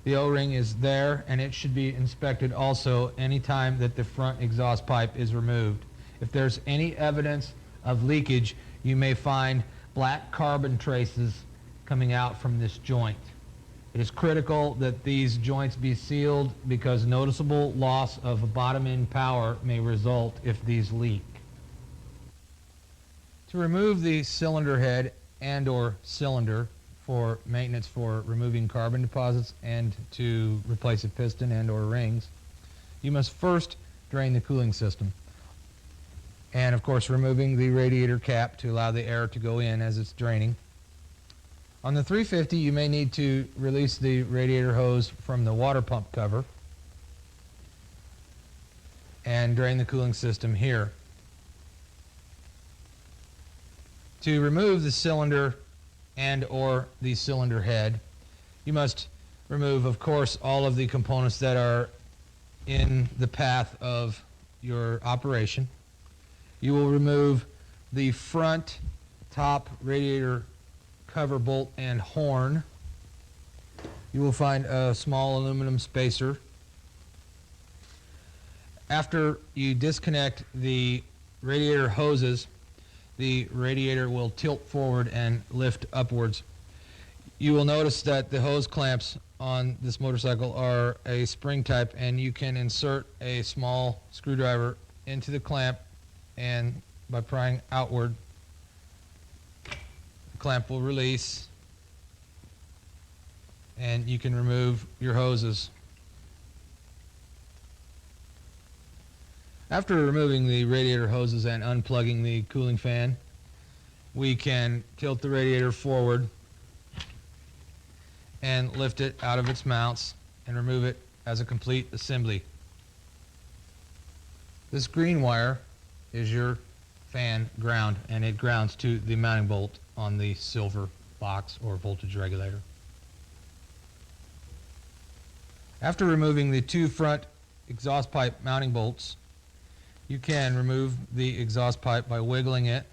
The O-ring is there, and it should be inspected also anytime that the front exhaust pipe is removed. If there's any evidence of leakage, you may find black carbon traces coming out from this joint. It is critical that these joints be sealed because noticeable loss of bottom end power may result if these leak. To remove the cylinder head and or cylinder for maintenance for removing carbon deposits and to replace a piston and or rings, you must first drain the cooling system. And of course removing the radiator cap to allow the air to go in as it's draining. On the 350, you may need to release the radiator hose from the water pump cover and drain the cooling system here. To remove the cylinder and or the cylinder head, you must remove, of course, all of the components that are in the path of your operation. You will remove the front top radiator cover bolt and horn. You will find a small aluminum spacer. After you disconnect the radiator hoses, the radiator will tilt forward and lift upwards. You will notice that the hose clamps on this motorcycle are a spring type, and you can insert a small screwdriver into the clamp, and by prying outward, the clamp will release and you can remove your hoses. After removing the radiator hoses and unplugging the cooling fan, we can tilt the radiator forward and lift it out of its mounts and remove it as a complete assembly. This green wire is your fan ground, and it grounds to the mounting bolt on the silver box or voltage regulator. After removing the two front exhaust pipe mounting bolts, you can remove the exhaust pipe by wiggling it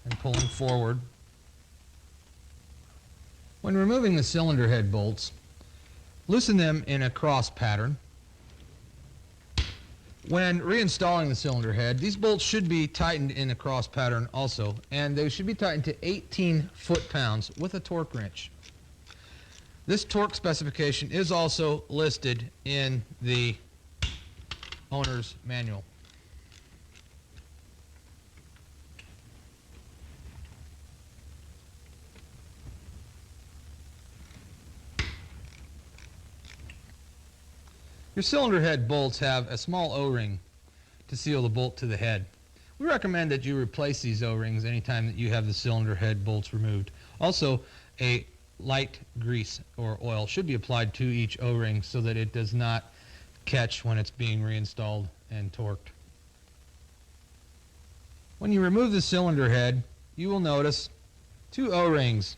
and pulling forward. When removing the cylinder head bolts, loosen them in a cross pattern. When reinstalling the cylinder head, these bolts should be tightened in a cross pattern also, and they should be tightened to 18 foot-pounds with a torque wrench. This torque specification is also listed in the owner's manual. Your cylinder head bolts have a small O-ring to seal the bolt to the head. We recommend that you replace these O-rings anytime that you have the cylinder head bolts removed. Also, a light grease or oil should be applied to each O-ring so that it does not catch when it's being reinstalled and torqued. When you remove the cylinder head, you will notice two O-rings.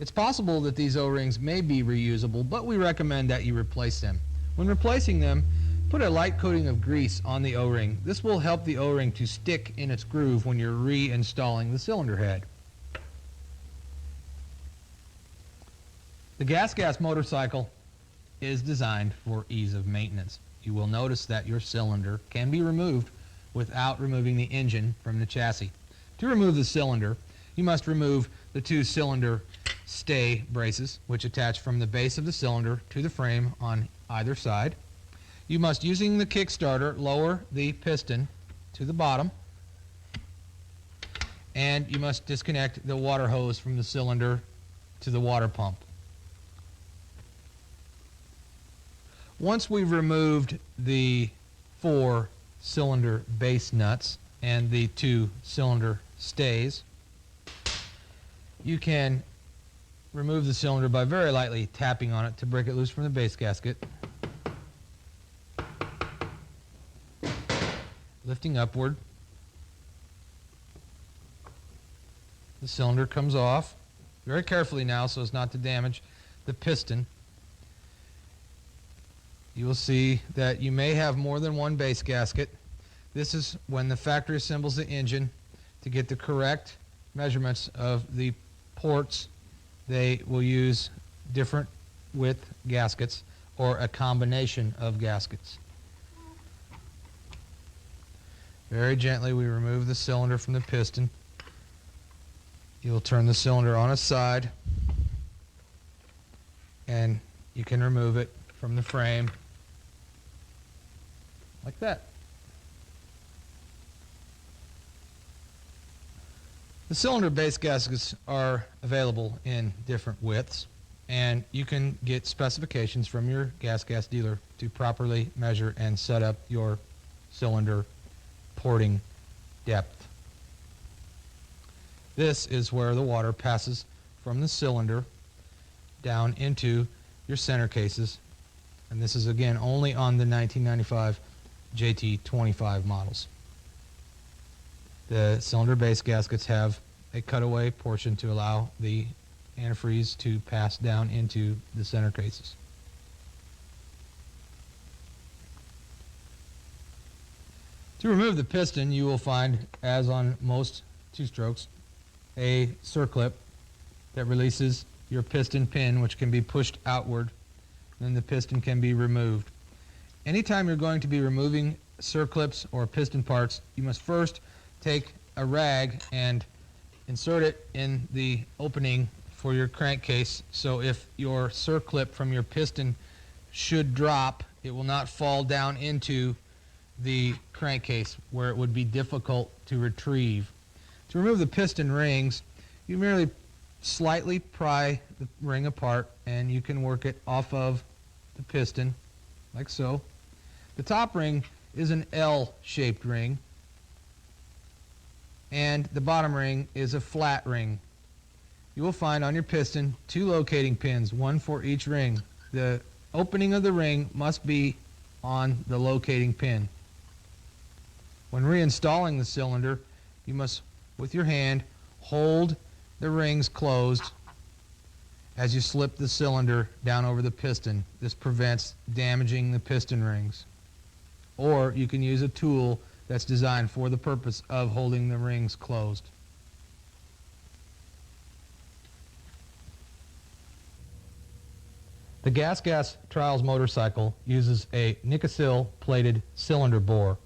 It's possible that these O-rings may be reusable, but we recommend that you replace them. When replacing them, put a light coating of grease on the O-ring. This will help the O-ring to stick in its groove when you're reinstalling the cylinder head. The gas motorcycle is designed for ease of maintenance. You will notice that your cylinder can be removed without removing the engine from the chassis. To remove the cylinder, you must remove the two cylinder stay braces, which attach from the base of the cylinder to the frame on either side. You must, using the Kickstarter, lower the piston to the bottom, and you must disconnect the water hose from the cylinder to the water pump. Once we've removed the 4 cylinder base nuts and the 2 cylinder stays, you can remove the cylinder by very lightly tapping on it to break it loose from the base gasket. Lifting upward, the cylinder comes off very carefully now so as not to damage the piston. You will see that you may have more than one base gasket. This is when the factory assembles the engine to get the correct measurements of the ports. They will use different width gaskets or a combination of gaskets. Very gently we remove the cylinder from the piston. You will turn the cylinder on its side and you can remove it from the frame like that. The cylinder base gaskets are available in different widths, and you can get specifications from your gas dealer to properly measure and set up your cylinder porting depth. This is where the water passes from the cylinder down into your center cases, and this is again only on the 1995 JT25 models. The cylinder base gaskets have a cutaway portion to allow the antifreeze to pass down into the center cases. To remove the piston, you will find, as on most two-strokes, a circlip that releases your piston pin, which can be pushed outward, then the piston can be removed. Anytime you're going to be removing circlips or piston parts, you must first take a rag and insert it in the opening for your crankcase, so if your circlip from your piston should drop, it will not fall down into the crankcase where it would be difficult to retrieve. To remove the piston rings, you merely slightly pry the ring apart and you can work it off of the piston like so. The top ring is an L-shaped ring and the bottom ring is a flat ring. You will find on your piston 2 locating pins, one for each ring. The opening of the ring must be on the locating pin. When reinstalling the cylinder, you must, with your hand, hold the rings closed as you slip the cylinder down over the piston. This prevents damaging the piston rings. Or you can use a tool that's designed for the purpose of holding the rings closed. The Gas Trials motorcycle uses a Nickel plated cylinder bore.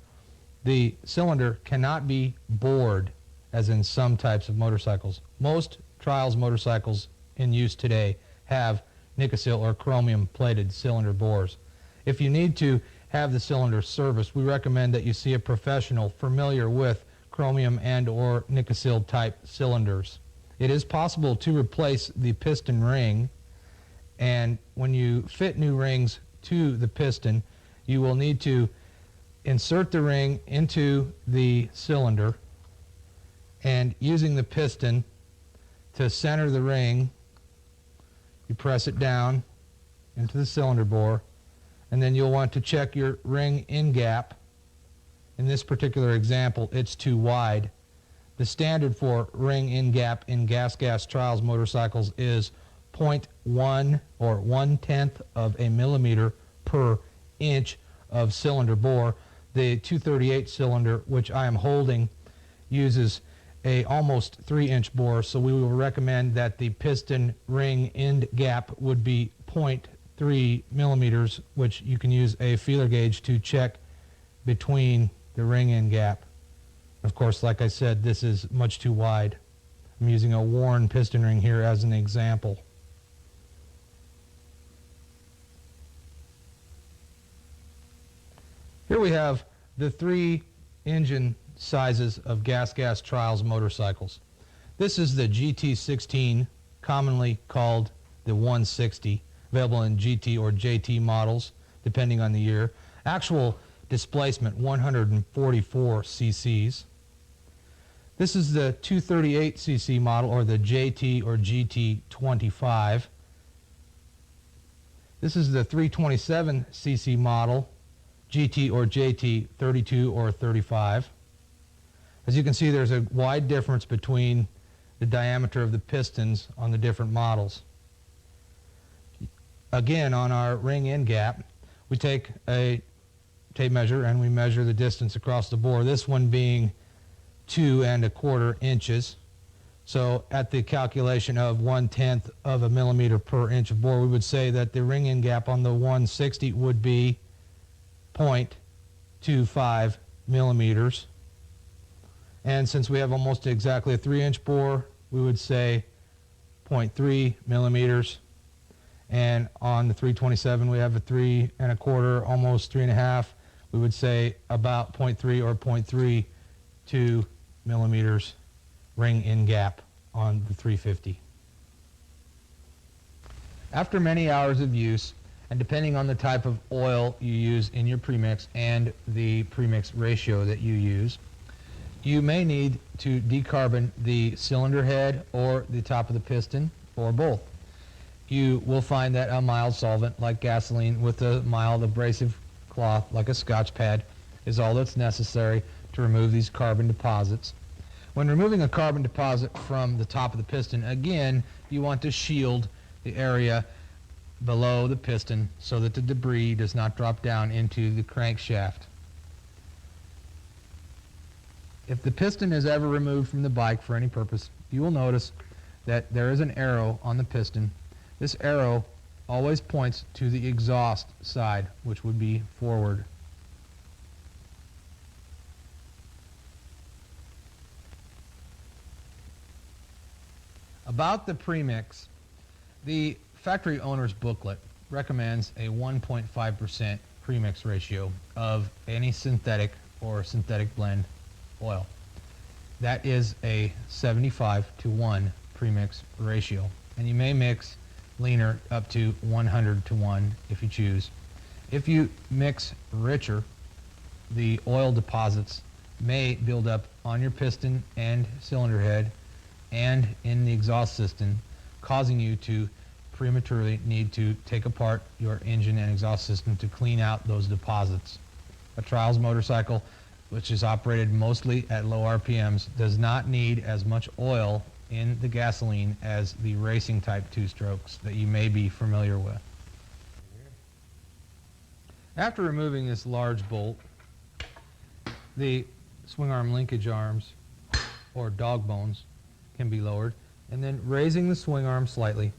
The cylinder cannot be bored, as in some types of motorcycles. Most Trials motorcycles in use today have Nickel or chromium plated cylinder bores. If you need to have the cylinder serviced, we recommend that you see a professional familiar with chromium and or Nickel type cylinders. It is possible to replace the piston ring, and when you fit new rings to the piston, you will need to insert the ring into the cylinder, and using the piston to center the ring, you press it down into the cylinder bore, and then you'll want to check your ring in gap. In this particular example, it's too wide. The standard for ring in gap in Gas Trials motorcycles is 0.1 or 1/10 of a millimeter per inch of cylinder bore. The 238 cylinder, which I am holding, uses a almost 3-inch bore, so we will recommend that the piston ring end gap would be 0.3 millimeters, which you can use a feeler gauge to check between the ring end gap. Of course, like I said, this is much too wide. I'm using a worn piston ring here as an example. Here we have the 3 engine sizes of Gas Trials motorcycles. This is the GT16, commonly called the 160, available in GT or JT models, depending on the year. Actual displacement, 144 cc's. This is the 238 cc model, or the JT or GT25. This is the 327 cc model, GT or JT 32 or 35. As you can see, there's a wide difference between the diameter of the pistons on the different models. Again, on our ring end gap, we take a tape measure and we measure the distance across the bore, this one being 2 1/4 inches. So at the calculation of 1/10 of a millimeter per inch of bore, we would say that the ring end gap on the 160 would be 0.25 millimeters. And since we have almost exactly a 3-inch bore, we would say 0.3 millimeters. And on the 327, we have a 3 1/4, almost 3 1/2. We would say about 0.3 or 0.32 millimeters ring end gap on the 350. After many hours of use, and depending on the type of oil you use in your premix and the premix ratio that you use, you may need to decarbon the cylinder head or the top of the piston, or both. You will find that a mild solvent like gasoline with a mild abrasive cloth like a Scotch pad is all that's necessary to remove these carbon deposits. When removing a carbon deposit from the top of the piston, again, you want to shield the area below the piston so that the debris does not drop down into the crankshaft. If the piston is ever removed from the bike for any purpose, you will notice that there is an arrow on the piston. This arrow always points to the exhaust side, which would be forward. About the premix, the factory owner's booklet recommends a 1.5% premix ratio of any synthetic or synthetic blend oil. That is a 75:1 premix ratio, and you may mix leaner up to 100:1 if you choose. If you mix richer, the oil deposits may build up on your piston and cylinder head and in the exhaust system, causing you to prematurely need to take apart your engine and exhaust system to clean out those deposits. A trials motorcycle, which is operated mostly at low RPMs, does not need as much oil in the gasoline as the racing type two-strokes that you may be familiar with. After removing this large bolt, the swing arm linkage arms, or dog bones, can be lowered, and then raising the swing arm slightly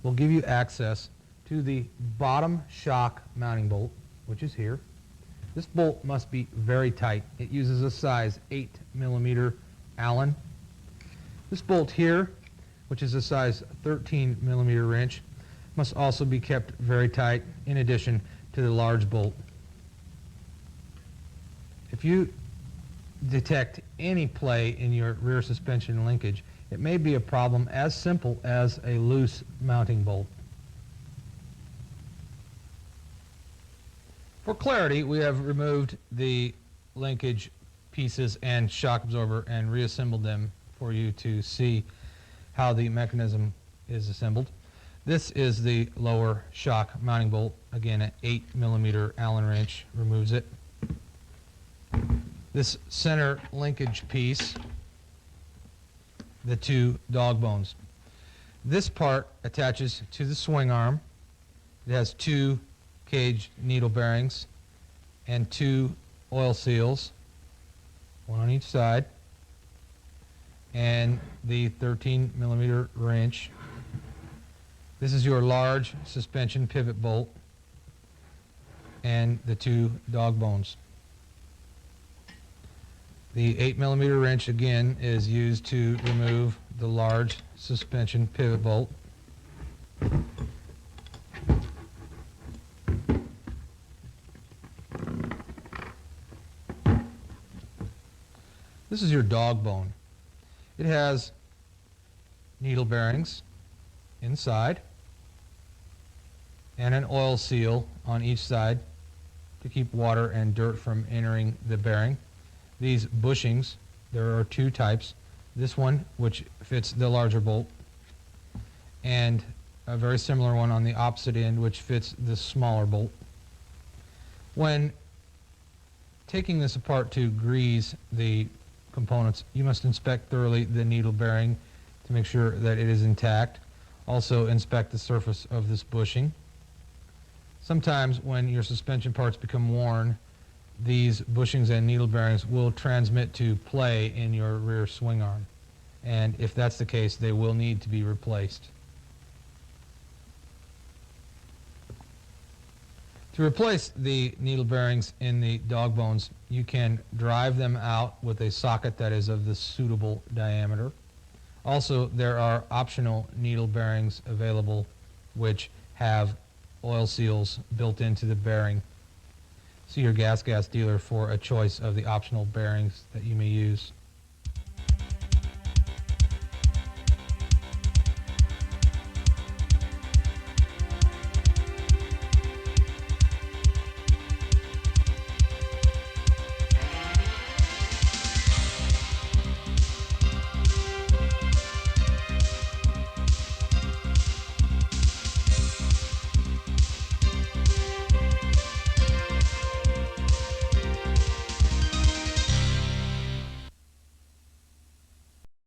will give you access to the bottom shock mounting bolt, which is here. This bolt must be very tight. It uses a size 8mm Allen. This bolt here, which is a size 13mm wrench, must also be kept very tight in addition to the large bolt. If you detect any play in your rear suspension linkage, it may be a problem as simple as a loose mounting bolt. For clarity, we have removed the linkage pieces and shock absorber and reassembled them for you to see how the mechanism is assembled. This is the lower shock mounting bolt. Again, an 8mm Allen wrench removes it. This center linkage piece, the two dog bones. This part attaches to the swing arm. It has two cage needle bearings and two oil seals, one on each side, and the 13mm wrench. This is your large suspension pivot bolt and the two dog bones. The 8mm wrench again is used to remove the large suspension pivot bolt. This is your dog bone. It has needle bearings inside and an oil seal on each side to keep water and dirt from entering the bearing. These bushings, there are two types. This one, which fits the larger bolt, and a very similar one on the opposite end, which fits the smaller bolt. When taking this apart to grease the components, you must inspect thoroughly the needle bearing to make sure that it is intact. Also inspect the surface of this bushing. Sometimes when your suspension parts become worn, these bushings and needle bearings will transmit to play in your rear swing arm, and if that's the case, they will need to be replaced. To replace the needle bearings in the dog bones, you can drive them out with a socket that is of the suitable diameter. Also, there are optional needle bearings available which have oil seals built into the bearing. See your gas dealer for a choice of the optional bearings that you may use.